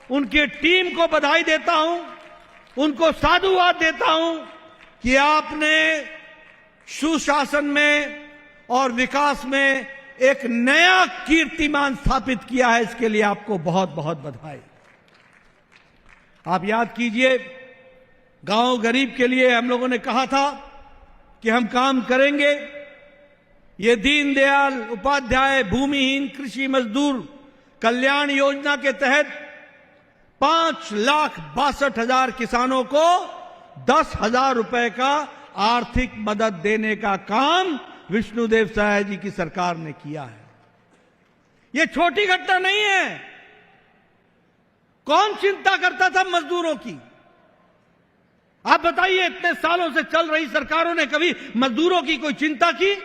उनकी टीम को बधाई देता हूं, उनको साधुवाद देता हूं कि आपने सुशासन में और विकास में एक नया कीर्तिमान स्थापित किया है। इसके लिए आपको बहुत बहुत बधाई। आप याद कीजिए, गांव गरीब के लिए हम लोगों ने कहा था कि हम काम करेंगे। ये दीनदयाल उपाध्याय भूमिहीन कृषि मजदूर कल्याण योजना के तहत 5,62,000 किसानों को 10,000 रुपए का आर्थिक मदद देने का काम विष्णुदेव साय जी की सरकार ने किया है। यह छोटी घटना नहीं है। कौन चिंता करता था मजदूरों की? आप बताइए, इतने सालों से चल रही सरकारों ने कभी मजदूरों की कोई चिंता की?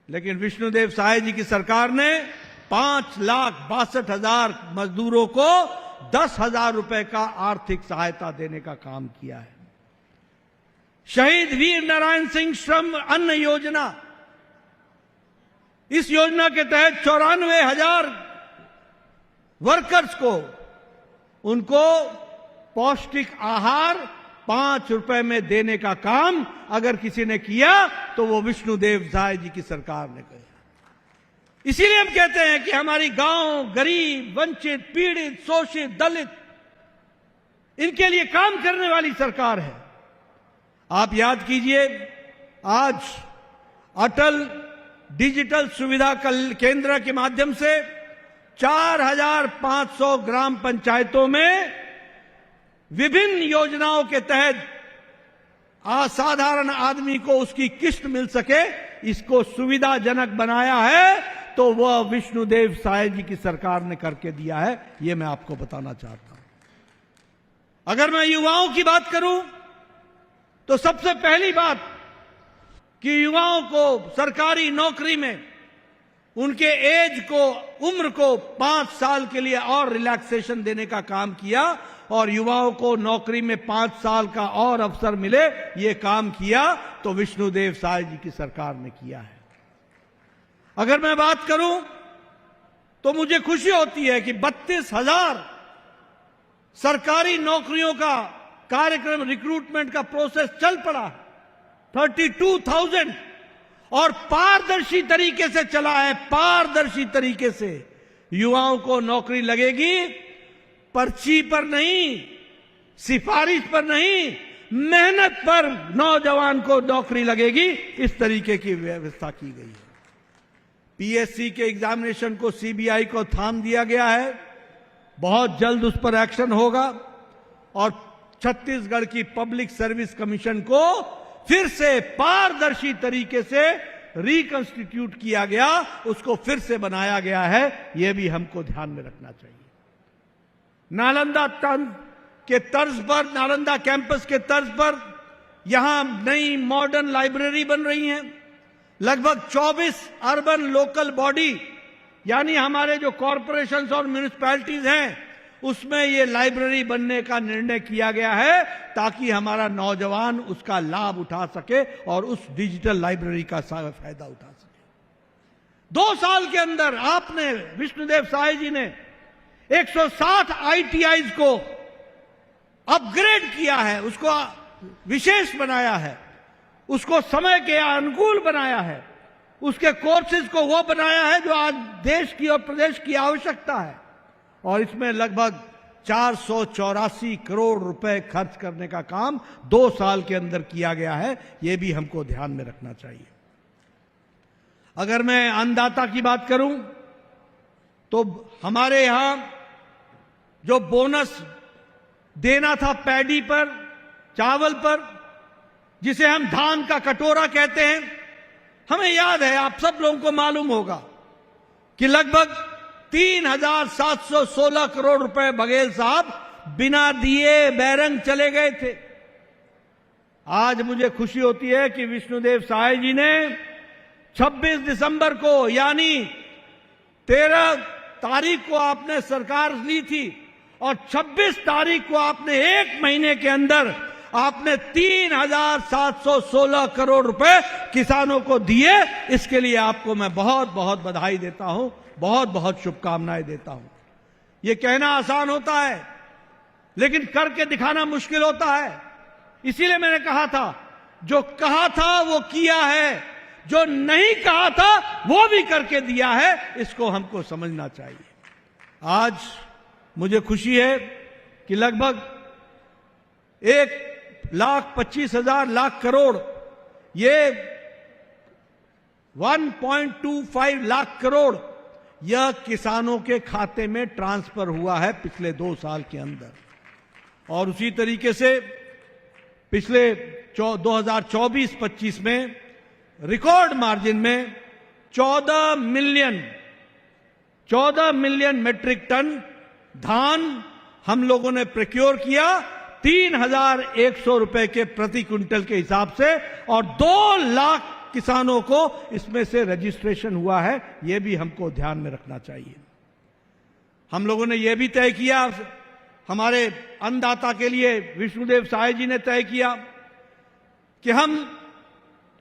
लेकिन विष्णुदेव साय जी की सरकार ने 5,62,000 मजदूरों को 10,000 रुपए का आर्थिक सहायता देने का काम किया है। शहीद वीर नारायण सिंह श्रम अन्न योजना, इस योजना के तहत 94,000 वर्कर्स को, उनको पौष्टिक आहार 5 रुपए में देने का काम अगर किसी ने किया तो वो विष्णुदेव साय जी की सरकार ने किया। इसीलिए हम कहते हैं कि हमारी गांव गरीब, वंचित, पीड़ित, शोषित, दलित, इनके लिए काम करने वाली सरकार है। आप याद कीजिए, आज अटल डिजिटल सुविधा केंद्र के माध्यम से 4,500 ग्राम पंचायतों में विभिन्न योजनाओं के तहत असाधारण आदमी को उसकी किस्त मिल सके, इसको सुविधाजनक बनाया है तो वह विष्णुदेव साय जी की सरकार ने करके दिया है। यह मैं आपको बताना चाहता हूं। अगर मैं युवाओं की बात करूं तो सबसे पहली बात कि युवाओं को सरकारी नौकरी में उनके एज को, उम्र को 5 साल के लिए और रिलैक्सेशन देने का काम किया और युवाओं को नौकरी में 5 साल का और अवसर मिले, ये काम किया तो विष्णुदेव साय जी की सरकार ने किया है। अगर मैं बात करूं तो मुझे खुशी होती है कि 32,000 सरकारी नौकरियों का कार्यक्रम, रिक्रूटमेंट का प्रोसेस चल पड़ा है, 32,000, और पारदर्शी तरीके से चला है। पारदर्शी तरीके से युवाओं को नौकरी लगेगी, पर्ची पर नहीं, सिफारिश पर नहीं, मेहनत पर नौजवान को नौकरी लगेगी। इस तरीके की व्यवस्था की गई है। पीएससी के एग्जामिनेशन को सीबीआई को थाम दिया गया है, बहुत जल्द उस पर एक्शन होगा और छत्तीसगढ़ की पब्लिक सर्विस कमीशन को फिर से पारदर्शी तरीके से रिकंस्टिट्यूट किया गया, उसको फिर से बनाया गया है, यह भी हमको ध्यान में रखना चाहिए। नालंदा के तर्ज पर, नालंदा कैंपस के तर्ज पर यहां नई मॉडर्न लाइब्रेरी बन रही हैं। लगभग 24 अर्बन लोकल बॉडी यानी हमारे जो कॉरपोरेशंस और म्यूनिसिपैलिटीज हैं उसमें ये लाइब्रेरी बनने का निर्णय किया गया है ताकि हमारा नौजवान उसका लाभ उठा सके और उस डिजिटल लाइब्रेरी का फायदा उठा सके। 2 साल के अंदर आपने, विष्णुदेव साय जी ने 160 आईटीआईज को अपग्रेड किया है, उसको विशेष बनाया है, उसको समय के अनुकूल बनाया है, उसके कोर्सेज को वो बनाया है जो आज देश की और प्रदेश की आवश्यकता है। और इसमें लगभग 484 करोड़ रुपए खर्च करने का काम 2 साल के अंदर किया गया है, यह भी हमको ध्यान में रखना चाहिए। अगर मैं अन्नदाता की बात करूं तो हमारे यहां जो बोनस देना था पैडी पर, चावल पर, जिसे हम धान का कटोरा कहते हैं, हमें याद है, आप सब लोगों को मालूम होगा कि लगभग 3,716 करोड़ रुपए बघेल साहब बिना दिए बैरंग चले गए थे। आज मुझे खुशी होती है कि विष्णुदेव साय जी ने 26 दिसंबर को यानी 13 तारीख को आपने सरकार ली थी और 26 तारीख को आपने 1 महीने के अंदर आपने 3,716 करोड़ रुपए किसानों को दिए। इसके लिए आपको मैं बहुत बहुत बधाई देता हूं, बहुत बहुत शुभकामनाएं देता हूं। यह कहना आसान होता है लेकिन करके दिखाना मुश्किल होता है। इसीलिए मैंने कहा था, जो कहा था वो किया है, जो नहीं कहा था वो भी करके दिया है, इसको हमको समझना चाहिए। आज मुझे खुशी है कि लगभग 1,25,000 करोड़, ये 1.25 लाख करोड़ यह किसानों के खाते में ट्रांसफर हुआ है पिछले 2 साल के अंदर। और उसी तरीके से पिछले 2024-25 में रिकॉर्ड मार्जिन में 14 मिलियन मेट्रिक टन धान हम लोगों ने प्रोक्योर किया 3,100 रुपए के प्रति क्विंटल के हिसाब से, और 2 लाख किसानों को इसमें से रजिस्ट्रेशन हुआ है। यह भी हमको ध्यान में रखना चाहिए। हम लोगों ने यह भी तय किया, हमारे अन्नदाता के लिए विष्णुदेव साय जी ने तय किया कि हम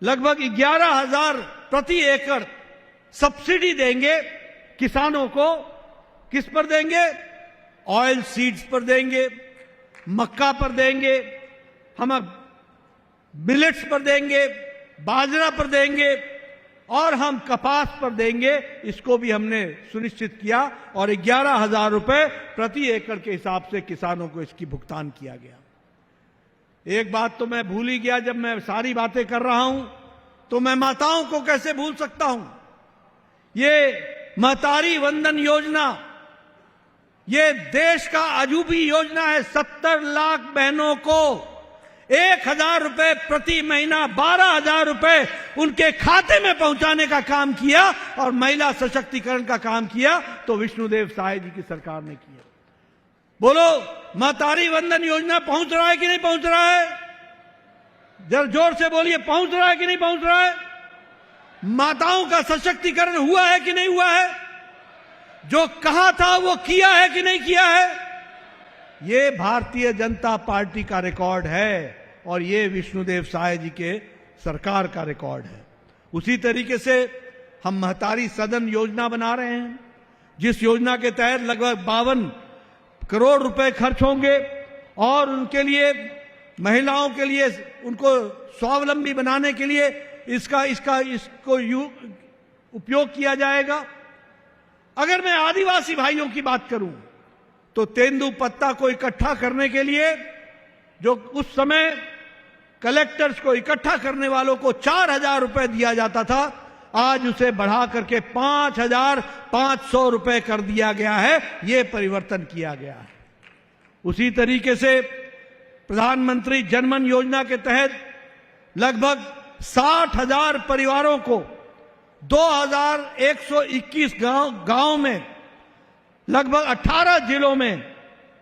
लगभग 11,000 प्रति एकड़ सब्सिडी देंगे किसानों को। किस पर देंगे? ऑयल सीड्स पर देंगे, मक्का पर देंगे, हम मिलेट्स पर देंगे, बाजरा पर देंगे और हम कपास पर देंगे। इसको भी हमने सुनिश्चित किया और 11,000 रुपए प्रति एकड़ के हिसाब से किसानों को इसकी भुगतान किया गया। एक बात तो मैं भूल ही गया, जब मैं सारी बातें कर रहा हूं तो मैं माताओं को कैसे भूल सकता हूं। ये महतारी वंदन योजना, ये देश का अजूबी योजना है। 70 लाख बहनों को 1,000 रुपए प्रति महीना, 12,000 रुपए उनके खाते में पहुंचाने का काम किया और महिला सशक्तिकरण का काम किया तो विष्णुदेव साय जी की सरकार ने किया। बोलो, महतारी वंदन योजना पहुंच रहा है कि नहीं पहुंच रहा है? जरा जोर से बोलिए, पहुंच रहा है कि नहीं पहुंच रहा है? माताओं का सशक्तिकरण हुआ है कि नहीं हुआ है? जो कहा था वो किया है कि नहीं किया है? ये भारतीय जनता पार्टी का रिकॉर्ड है और ये विष्णुदेव साय जी के सरकार का रिकॉर्ड है। उसी तरीके से हम महतारी सदन योजना बना रहे हैं, जिस योजना के तहत लगभग 52 करोड़ रुपए खर्च होंगे और उनके लिए, महिलाओं के लिए, उनको स्वावलंबी बनाने के लिए इसको उपयोग किया जाएगा। अगर मैं आदिवासी भाइयों की बात करूं तो तेंदुपत्ता को इकट्ठा करने के लिए जो उस समय कलेक्टर्स को इकट्ठा करने वालों को 4,000 रुपए दिया जाता था, आज उसे बढ़ा करके 5,500 रुपए कर दिया गया है। यह परिवर्तन किया गया है। उसी तरीके से प्रधानमंत्री जनमन योजना के तहत लगभग 60,000 परिवारों को 2,121 गांव में लगभग 18 जिलों में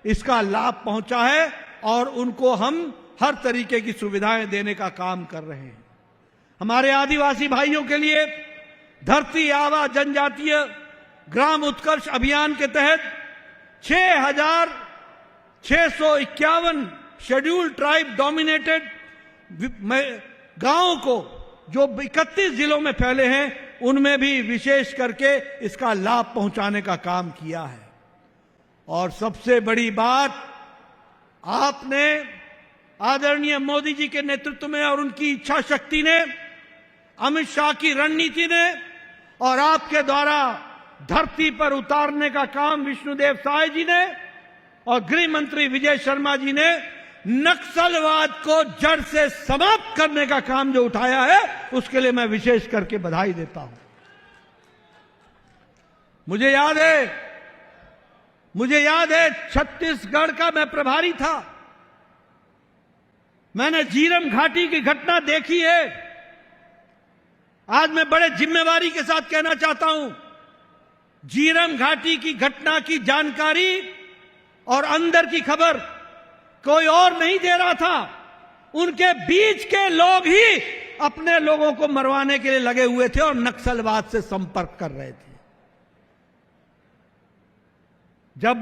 इसका लाभ पहुंचा है और उनको हम हर तरीके की सुविधाएं देने का काम कर रहे हैं। हमारे आदिवासी भाइयों के लिए धरती आबा जनजातीय ग्राम उत्कर्ष अभियान के तहत 6,651 शेड्यूल्ड ट्राइब डोमिनेटेड गांवों को, जो 31 जिलों में फैले हैं, उनमें भी विशेष करके इसका लाभ पहुंचाने का काम किया है। और सबसे बड़ी बात, आपने आदरणीय मोदी जी के नेतृत्व में और उनकी इच्छा शक्ति ने, अमित शाह की रणनीति ने और आपके द्वारा धरती पर उतारने का काम विष्णुदेव साय जी ने और गृह मंत्री विजय शर्मा जी ने नक्सलवाद को जड़ से समाप्त करने का काम जो उठाया है, उसके लिए मैं विशेष करके बधाई देता हूं। मुझे याद है छत्तीसगढ़ का मैं प्रभारी था। मैंने झीरम घाटी की घटना देखी है। आज मैं बड़े जिम्मेवारी के साथ कहना चाहता हूं, झीरम घाटी की घटना की जानकारी और अंदर की खबर कोई और नहीं दे रहा था, उनके बीच के लोग ही अपने लोगों को मरवाने के लिए लगे हुए थे और नक्सलवाद से संपर्क कर रहे थे। जब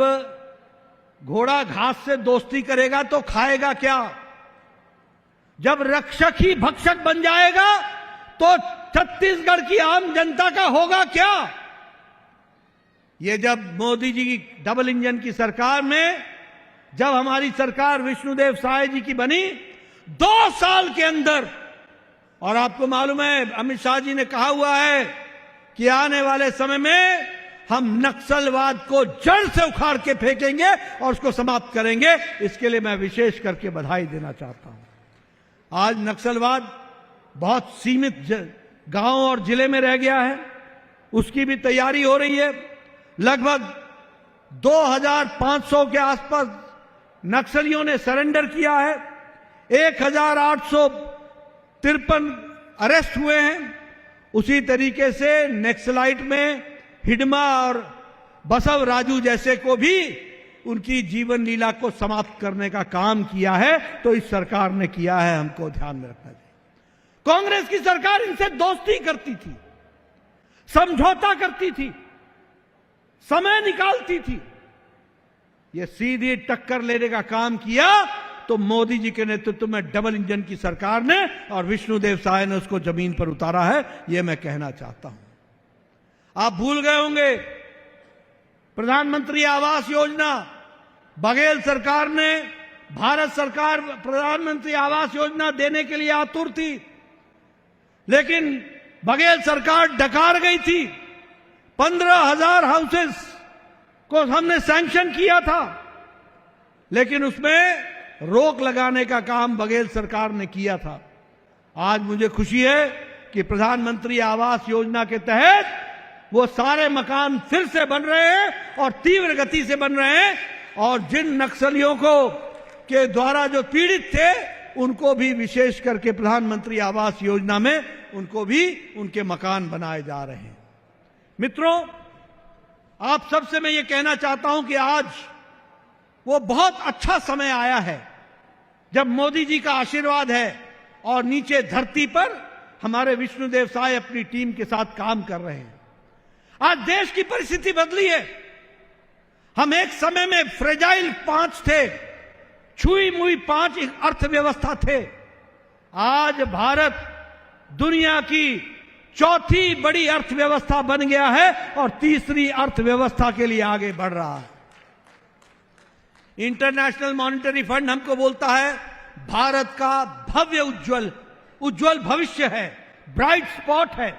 घोड़ा घास से दोस्ती करेगा तो खाएगा क्या? जब रक्षक ही भक्षक बन जाएगा तो छत्तीसगढ़ की आम जनता का होगा क्या? ये जब मोदी जी की डबल इंजन की सरकार में, जब हमारी सरकार विष्णुदेव साय जी की बनी 2 साल के अंदर, और आपको मालूम है अमित शाह जी ने कहा हुआ है कि आने वाले समय में हम नक्सलवाद को जड़ से उखाड़ के फेंकेंगे और उसको समाप्त करेंगे। इसके लिए मैं विशेष करके बधाई देना चाहता हूं। आज नक्सलवाद बहुत सीमित गांव और जिले में रह गया है, उसकी भी तैयारी हो रही है। लगभग 2,500 के आसपास नक्सलियों ने सरेंडर किया है, 1,853 अरेस्ट हुए हैं। उसी तरीके से नक्सलाइट में हिडमा और बसव राजू जैसे को भी उनकी जीवन लीला को समाप्त करने का काम किया है, तो इस सरकार ने किया है, हमको ध्यान में रखना चाहिए। कांग्रेस की सरकार इनसे दोस्ती करती थी, समझौता करती थी, समय निकालती थी। ये सीधी टक्कर लेने का काम किया तो मोदी जी के नेतृत्व में डबल इंजन की सरकार ने और विष्णुदेव साय ने उसको जमीन पर उतारा है, यह मैं कहना चाहता हूं। आप भूल गए होंगे प्रधानमंत्री आवास योजना, बघेल सरकार ने, भारत सरकार प्रधानमंत्री आवास योजना देने के लिए आतुर थी, लेकिन बघेल सरकार डकार गई थी। 15,000 हाउसेस को हमने सैंक्शन किया था, लेकिन उसमें रोक लगाने का काम बघेल सरकार ने किया था। आज मुझे खुशी है कि प्रधानमंत्री आवास योजना के तहत वो सारे मकान फिर से बन रहे हैं और तीव्र गति से बन रहे हैं, और जिन नक्सलियों को के द्वारा जो पीड़ित थे उनको भी विशेष करके प्रधानमंत्री आवास योजना में उनको भी उनके मकान बनाए जा रहे हैं। मित्रों, आप सबसे मैं ये कहना चाहता हूं कि आज वो बहुत अच्छा समय आया है जब मोदी जी का आशीर्वाद है और नीचे धरती पर हमारे विष्णुदेव साय अपनी टीम के साथ काम कर रहे हैं। आज देश की परिस्थिति बदली है। हम एक समय में फ्रेजाइल 5 थे, छुई मुई 5 अर्थव्यवस्था थे। आज भारत दुनिया की चौथी बड़ी अर्थव्यवस्था बन गया है और तीसरी अर्थव्यवस्था के लिए आगे बढ़ रहा है। इंटरनेशनल मॉनिटरी फंड हमको बोलता है भारत का भव्य उज्जवल भविष्य है, ब्राइट स्पॉट है।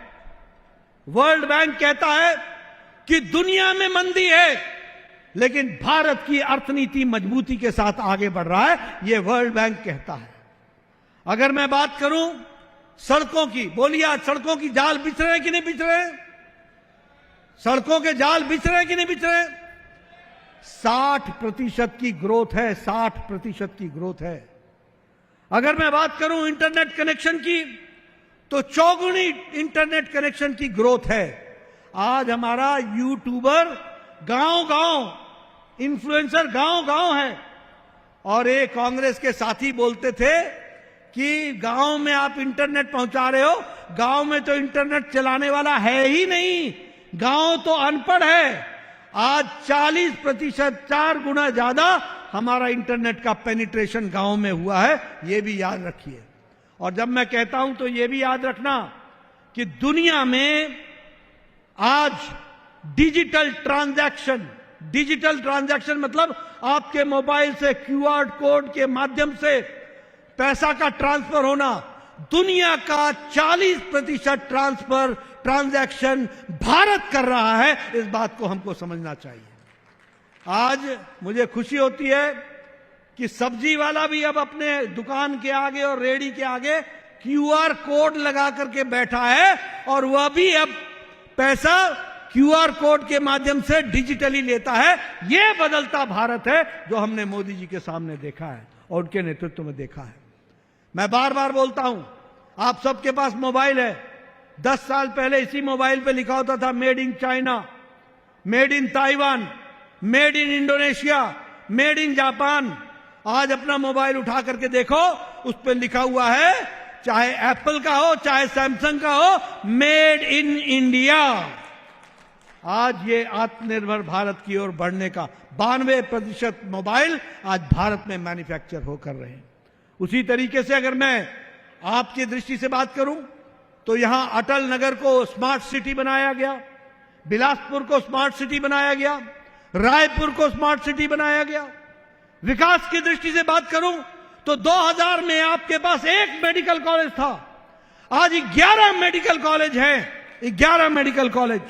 वर्ल्ड बैंक कहता है कि दुनिया में मंदी है लेकिन भारत की अर्थनीति मजबूती के साथ आगे बढ़ रहा है, यह वर्ल्ड बैंक कहता है। अगर मैं बात करूं सड़कों की, बोलिए आज सड़कों की जाल बिछ रहे हैं कि नहीं बिछ रहे हैं? सड़कों के जाल बिछ रहे हैं कि नहीं बिछ रहे हैं? 60% की ग्रोथ है, 60% की ग्रोथ है। अगर मैं बात करूं इंटरनेट कनेक्शन की तो चौगुनी इंटरनेट कनेक्शन की ग्रोथ है। आज हमारा यूट्यूबर गांव-गांव, इन्फ्लुएंसर गांव-गांव है। और एक कांग्रेस के साथी बोलते थे कि गांव में आप इंटरनेट पहुंचा रहे हो, गांव में तो इंटरनेट चलाने वाला है ही नहीं, गांव तो अनपढ़ है। आज 40%, 4 गुना ज्यादा हमारा इंटरनेट का पेनिट्रेशन गांव में हुआ है, यह भी याद रखिए। और जब मैं कहता हूं तो यह भी याद रखना कि दुनिया में आज डिजिटल ट्रांजैक्शन मतलब आपके मोबाइल से क्यूआर कोड के माध्यम से पैसा का ट्रांसफर होना, दुनिया का 40% ट्रांजैक्शन भारत कर रहा है। इस बात को हमको समझना चाहिए। आज मुझे खुशी होती है कि सब्जी वाला भी अब अपने दुकान के आगे और रेहड़ी के आगे क्यूआर कोड लगा करके बैठा है और वह भी अब पैसा क्यूआर कोड के माध्यम से डिजिटली लेता है। यह बदलता भारत है जो हमने मोदी जी के सामने देखा है और उनके नेतृत्व में देखा है। मैं बार बार बोलता हूं, आप सबके पास मोबाइल है। 10 साल पहले इसी मोबाइल पे लिखा होता था made in China, made in Taiwan, made in Indonesia, made in Japan. आज अपना मोबाइल उठा करके देखो, उस पर लिखा हुआ है, चाहे एप्पल का हो चाहे सैमसंग का हो, मेड इन इंडिया। आज ये आत्मनिर्भर भारत की ओर बढ़ने का 92% मोबाइल आज भारत में मैन्युफैक्चर होकर रहे हैं। उसी तरीके से अगर मैं आपकी दृष्टि से बात करूं तो यहां अटल नगर को स्मार्ट सिटी बनाया गया, बिलासपुर को स्मार्ट सिटी बनाया गया, रायपुर को स्मार्ट सिटी बनाया गया। विकास की दृष्टि से बात करूं तो 2000 में आपके पास 1 मेडिकल कॉलेज था, आज 11 मेडिकल कॉलेज हैं, 11 मेडिकल कॉलेज।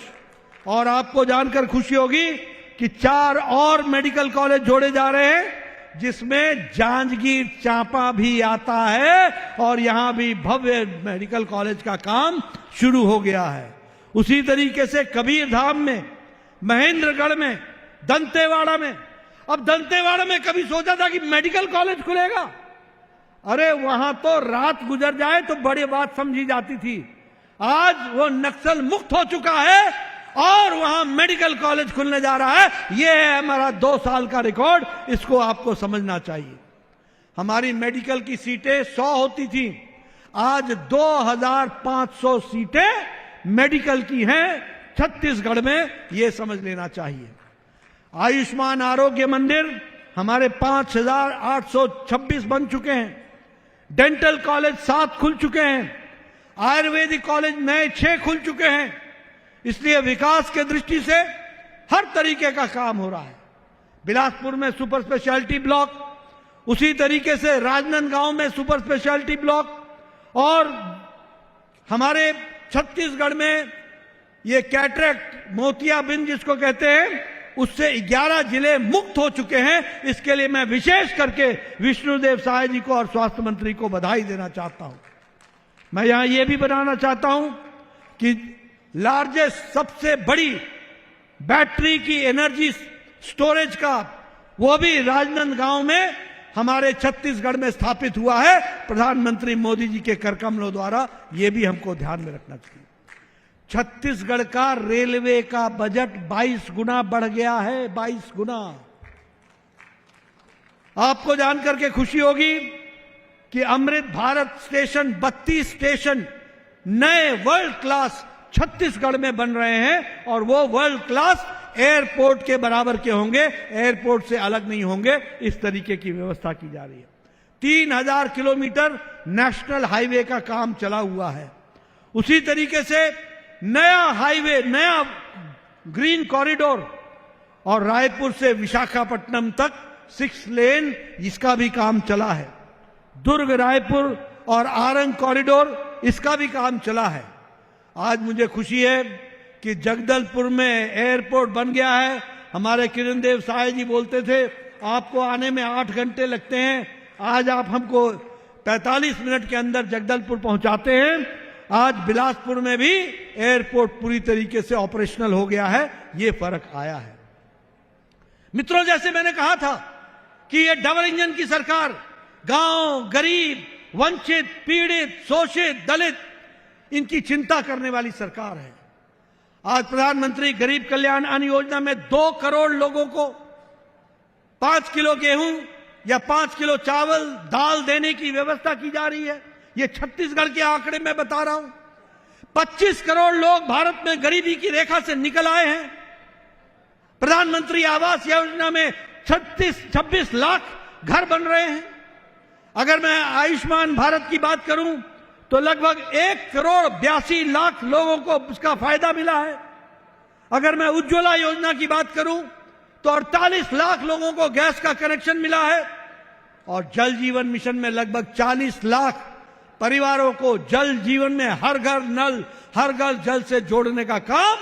और आपको जानकर खुशी होगी कि 4 और मेडिकल कॉलेज जोड़े जा रहे हैं जिसमें जांजगीर चांपा भी आता है और यहां भी भव्य मेडिकल कॉलेज का काम शुरू हो गया है। उसी तरीके से कबीरधाम में, महेंद्रगढ़ में, दंतेवाड़ा में। अब दंतेवाड़ा में कभी सोचा था कि मेडिकल कॉलेज खुलेगा? अरे वहां तो रात गुजर जाए तो बड़ी बात समझी जाती थी। आज वो नक्सल मुक्त हो चुका है और वहां मेडिकल कॉलेज खुलने जा रहा है। यह है हमारा 2 साल का रिकॉर्ड, इसको आपको समझना चाहिए। हमारी मेडिकल की सीटें 100 होती थी, आज 2500 सीटें मेडिकल की हैं छत्तीसगढ़ में, यह समझ लेना चाहिए। आयुष्मान आरोग्य मंदिर हमारे 5826 बन चुके हैं, डेंटल कॉलेज 7 खुल चुके हैं, आयुर्वेदिक कॉलेज नए 6 खुल चुके हैं। इसलिए विकास के दृष्टि से हर तरीके का काम हो रहा है। बिलासपुर में सुपर स्पेशलिटी ब्लॉक, उसी तरीके से राजनांदगांव में सुपर स्पेशलिटी ब्लॉक, और हमारे छत्तीसगढ़ में ये कैटरेक्ट मोतियाबिंद जिसको कहते हैं, उससे 11 जिले मुक्त हो चुके हैं। इसके लिए मैं विशेष करके विष्णुदेव साय जी को और स्वास्थ्य मंत्री को बधाई देना चाहता हूं। मैं यहां यह भी बताना चाहता हूं कि लार्जेस्ट, सबसे बड़ी बैटरी की एनर्जी स्टोरेज का वो भी राजनांदगांव में हमारे छत्तीसगढ़ में स्थापित हुआ है, प्रधानमंत्री मोदी जी के करकमलों द्वारा। यह भी हमको ध्यान में रखना चाहिए। छत्तीसगढ़ का रेलवे का बजट 22 गुना बढ़ गया है, 22 गुना। आपको जानकर के खुशी होगी कि अमृत भारत स्टेशन 32 स्टेशन नए वर्ल्ड क्लास छत्तीसगढ़ में बन रहे हैं और वो वर्ल्ड क्लास एयरपोर्ट के बराबर के होंगे, एयरपोर्ट से अलग नहीं होंगे। इस तरीके की व्यवस्था की जा रही है। 3000 किलोमीटर नेशनल हाईवे का काम चला हुआ है। उसी तरीके से नया हाईवे, नया ग्रीन कॉरिडोर और रायपुर से विशाखापट्टनम तक 6 लेन, इसका भी काम चला है। दुर्ग रायपुर और आरंग कॉरिडोर, इसका भी काम चला है। आज मुझे खुशी है कि जगदलपुर में एयरपोर्ट बन गया है। हमारे किरण देव साय जी बोलते थे आपको आने में 8 घंटे लगते हैं, आज आप हमको 45 मिनट के अंदर जगदलपुर पहुंचाते हैं। आज बिलासपुर में भी एयरपोर्ट पूरी तरीके से ऑपरेशनल हो गया है। ये फर्क आया है। मित्रों, जैसे मैंने कहा था कि ये डबल इंजन की सरकार गांव, गरीब, वंचित, पीड़ित, शोषित, दलित, इनकी चिंता करने वाली सरकार है। आज प्रधानमंत्री गरीब कल्याण अन्न योजना में 2 करोड़ लोगों को 5 किलो गेहूं या 5 किलो चावल, दाल देने की व्यवस्था की जा रही है। ये छत्तीसगढ़ के आंकड़े मैं बता रहा हूं। 25 करोड़ लोग भारत में गरीबी की रेखा से निकल आए हैं। प्रधानमंत्री आवास योजना में 26 लाख घर बन रहे हैं। अगर मैं आयुष्मान भारत की बात करूं तो लगभग 1 करोड़ 82 लाख लोगों को उसका फायदा मिला है। अगर मैं उज्ज्वला योजना की बात करूं तो 48 लाख लोगों को गैस का कनेक्शन मिला है और जल जीवन मिशन में लगभग 40 लाख परिवारों को जल जीवन में हर घर नल, हर घर जल से जोड़ने का काम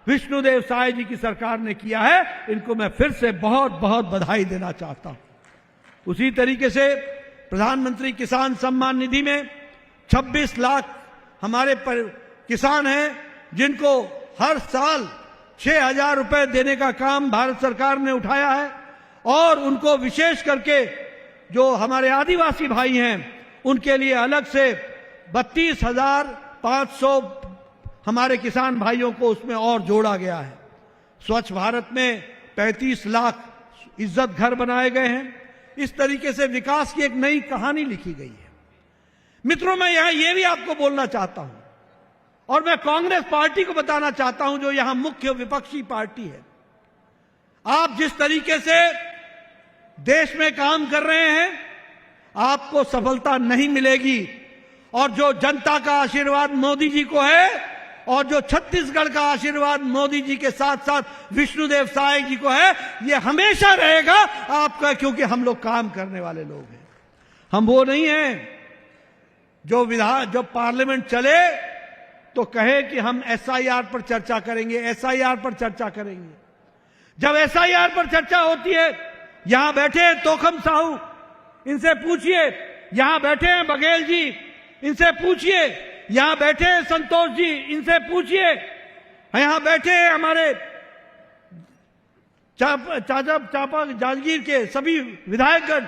विष्णुदेव साय जी की सरकार ने किया है। इनको मैं फिर से बहुत बहुत बधाई देना चाहता हूं। उसी तरीके से प्रधानमंत्री किसान सम्मान निधि में 26 लाख हमारे किसान हैं जिनको हर साल 6,000 रुपए देने का काम भारत सरकार ने उठाया है। और उनको विशेष करके जो हमारे आदिवासी भाई हैं उनके लिए अलग से 32,500 हमारे किसान भाइयों को उसमें और जोड़ा गया है। स्वच्छ भारत में 35 लाख इज्जत घर बनाए गए हैं। इस तरीके से विकास की एक नई कहानी लिखी गई है। मित्रों, मैं यहां यह भी आपको बोलना चाहता हूं और मैं कांग्रेस पार्टी को बताना चाहता हूं जो यहां मुख्य विपक्षी पार्टी है। आप जिस तरीके से देश में काम कर रहे हैं आपको सफलता नहीं मिलेगी। और जो जनता का आशीर्वाद मोदी जी को है और जो छत्तीसगढ़ का आशीर्वाद मोदी जी के साथ साथ विष्णुदेव साय जी को है, ये हमेशा रहेगा आपका, क्योंकि हम लोग काम करने वाले लोग हैं। हम वो नहीं हैं जो पार्लियामेंट चले तो कहे कि हम एसआईआर पर चर्चा करेंगे, एसआईआर पर चर्चा करेंगे। जब एसआईआर पर चर्चा होती है, यहां बैठे हैं तोखम साहू, इनसे पूछिए। यहां बैठे हैं बघेल जी, इनसे पूछिए। यहां बैठे हैं संतोष जी, इनसे पूछिए। यहां बैठे हैं हमारे चापा जांजगीर के सभी विधायकगण,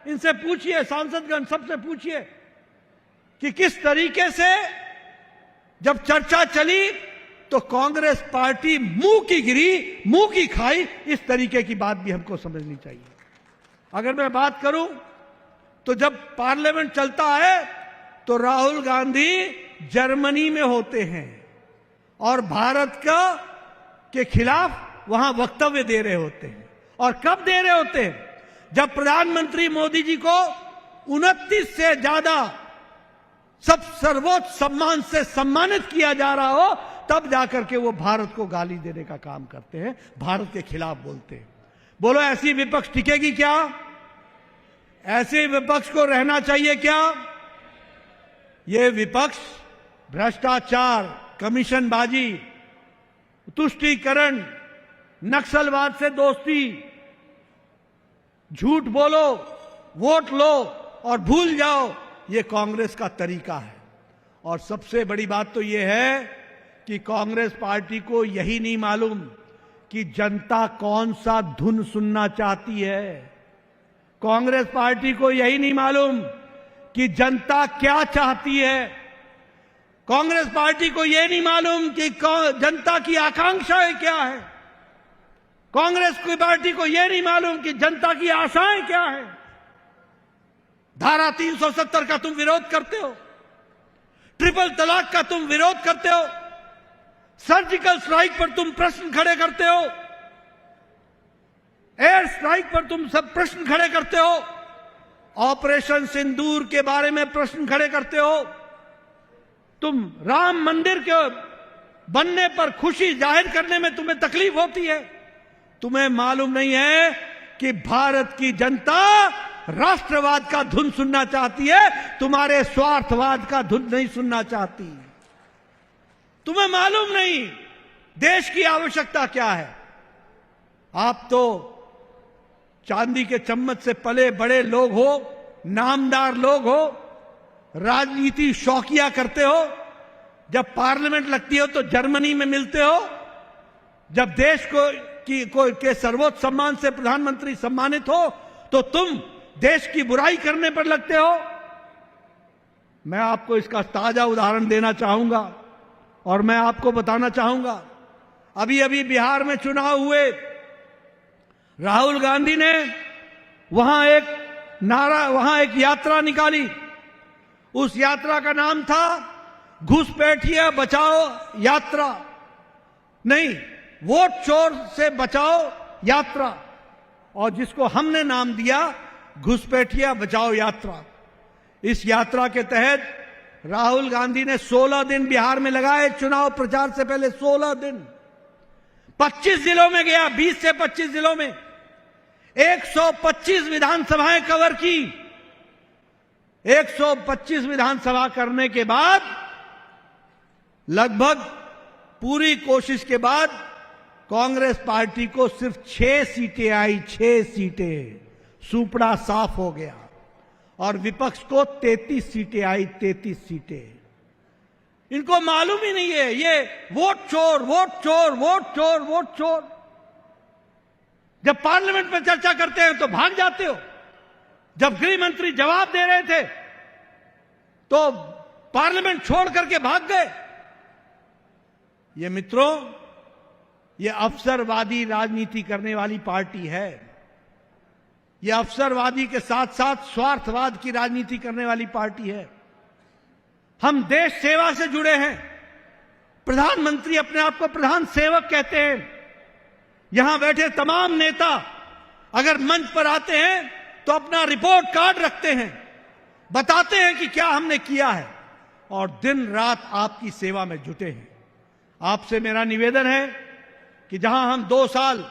इनसे पूछिए। सांसदगण, सबसे पूछिए कि किस तरीके से जब चर्चा चली तो कांग्रेस पार्टी मुंह की गिरी, मुंह की खाई। इस तरीके की बात भी हमको समझनी चाहिए। अगर मैं बात करूं तो जब पार्लियामेंट चलता है तो राहुल गांधी जर्मनी में होते हैं और भारत के खिलाफ वहां वक्तव्य दे रहे होते हैं। और कब दे रहे होते हैं? जब प्रधानमंत्री मोदी जी को 29 से ज्यादा सब सर्वोच्च सम्मान से सम्मानित किया जा रहा हो, तब जाकर के वो भारत को गाली देने का काम करते हैं, भारत के खिलाफ बोलते हैं। बोलो, ऐसी विपक्ष टिकेगी क्या? ऐसे विपक्ष को रहना चाहिए क्या? ये विपक्ष भ्रष्टाचार, कमीशनबाजी, तुष्टीकरण, नक्सलवाद से दोस्ती, झूठ बोलो, वोट लो और भूल जाओ, ये कांग्रेस का तरीका है। और सबसे बड़ी बात तो ये है कि कांग्रेस पार्टी को यही नहीं मालूम कि जनता कौन सा धुन सुनना चाहती है। कांग्रेस पार्टी को यही नहीं मालूम कि जनता क्या चाहती है। कांग्रेस पार्टी को यह नहीं मालूम कि जनता की आकांक्षाएं क्या है। कांग्रेस की पार्टी को यह नहीं मालूम कि जनता की आशाएं क्या है। धारा 370 का तुम विरोध करते हो, ट्रिपल तलाक का तुम विरोध करते हो, सर्जिकल स्ट्राइक पर तुम प्रश्न खड़े करते हो, एयर स्ट्राइक पर तुम सब प्रश्न खड़े करते हो, ऑपरेशन सिंदूर के बारे में प्रश्न खड़े करते हो, तुम राम मंदिर के बनने पर खुशी जाहिर करने में तुम्हें तकलीफ होती है। तुम्हें मालूम नहीं है कि भारत की जनता राष्ट्रवाद का धुन सुनना चाहती है, तुम्हारे स्वार्थवाद का धुन नहीं सुनना चाहती। तुम्हें मालूम नहीं देश की आवश्यकता क्या है। आप तो चांदी के चम्मच से पले बड़े लोग हो, नामदार लोग हो, राजनीति शौकिया करते हो। जब पार्लियामेंट लगती हो तो जर्मनी में मिलते हो, जब देश के सर्वोच्च सम्मान से प्रधानमंत्री सम्मानित हो तो तुम देश की बुराई करने पर लगते हो। मैं आपको इसका ताजा उदाहरण देना चाहूंगा और मैं आपको बताना चाहूंगा, अभी अभी बिहार में चुनाव हुए, राहुल गांधी ने वहां एक यात्रा निकाली। उस यात्रा का नाम था घुसपैठिया बचाओ यात्रा, नहीं, वोट चोर से बचाओ यात्रा, और जिसको हमने नाम दिया घुसपैठिया बचाओ यात्रा। इस यात्रा के तहत राहुल गांधी ने 16 दिन बिहार में लगाए, चुनाव प्रचार से पहले 16 दिन 25 जिलों में गया, 20 से 25 जिलों में 125 विधानसभाएं कवर की। 125 विधानसभा करने के बाद लगभग पूरी कोशिश के बाद कांग्रेस पार्टी को सिर्फ 6 सीटें आई, 6 सीटें, सुपड़ा साफ हो गया, और विपक्ष को 33 सीटें आई, 33 सीटें। इनको मालूम ही नहीं है, ये वोट चोर, वोट चोर, वोट चोर, वोट चोर। जब पार्लियामेंट में चर्चा करते हैं तो भाग जाते हो। जब गृह मंत्री जवाब दे रहे थे तो पार्लियामेंट छोड़ करके भाग गए। ये मित्रों, ये अवसरवादी राजनीति करने वाली पार्टी है। ये अवसरवादी के साथ साथ स्वार्थवाद की राजनीति करने वाली पार्टी है। हम देश सेवा से जुड़े हैं। प्रधानमंत्री अपने आप को प्रधान सेवक कहते हैं। यहां बैठे तमाम नेता अगर मंच पर आते हैं तो अपना रिपोर्ट कार्ड रखते हैं, बताते हैं कि क्या हमने किया है, और दिन रात आपकी सेवा में जुटे हैं। आपसे मेरा निवेदन है कि जहां हम 2 साल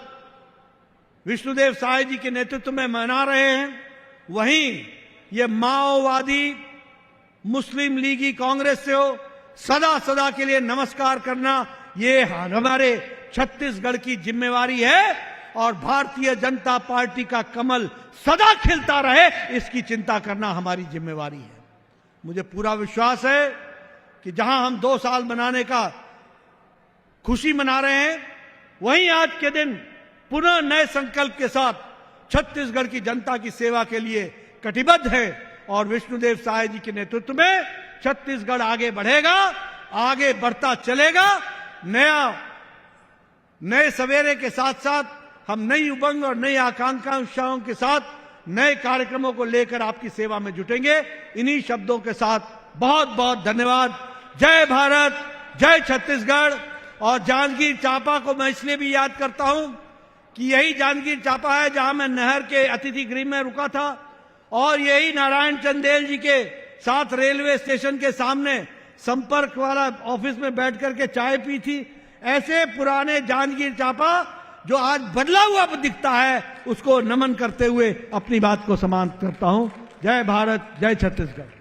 विष्णुदेव साय जी के नेतृत्व में मना रहे हैं, वहीं ये माओवादी मुस्लिम लीगी कांग्रेस से हो, सदा सदा के लिए नमस्कार करना ये हमारे छत्तीसगढ़ की जिम्मेवारी है, और भारतीय जनता पार्टी का कमल सदा खिलता रहे, इसकी चिंता करना हमारी जिम्मेवारी है। मुझे पूरा विश्वास है कि जहां हम 2 साल मनाने का खुशी मना रहे हैं, वहीं आज के दिन पुनः नए संकल्प के साथ छत्तीसगढ़ की जनता की सेवा के लिए कटिबद्ध है, और विष्णुदेव साय जी के नेतृत्व में छत्तीसगढ़ आगे बढ़ेगा, आगे बढ़ता चलेगा। नए सवेरे के साथ साथ हम नई उमंग और नई आकांक्षाओं के साथ नए कार्यक्रमों को लेकर आपकी सेवा में जुटेंगे। इन्हीं शब्दों के साथ बहुत बहुत धन्यवाद। जय भारत, जय छत्तीसगढ़। और जांजगीर चांपा को मैं इसलिए भी याद करता हूं कि यही जांजगीर चांपा है जहां मैं नहर के अतिथि गृह में रुका था, और यही नारायण चंदेल जी के साथ रेलवे स्टेशन के सामने संपर्क वाला ऑफिस में बैठ करके चाय पी थी। ऐसे पुराने जांजगीर चांपा जो आज बदला हुआ दिखता है, उसको नमन करते हुए अपनी बात को समाप्त करता हूं। जय भारत, जय छत्तीसगढ़।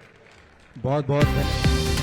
बहुत बहुत धन्यवाद।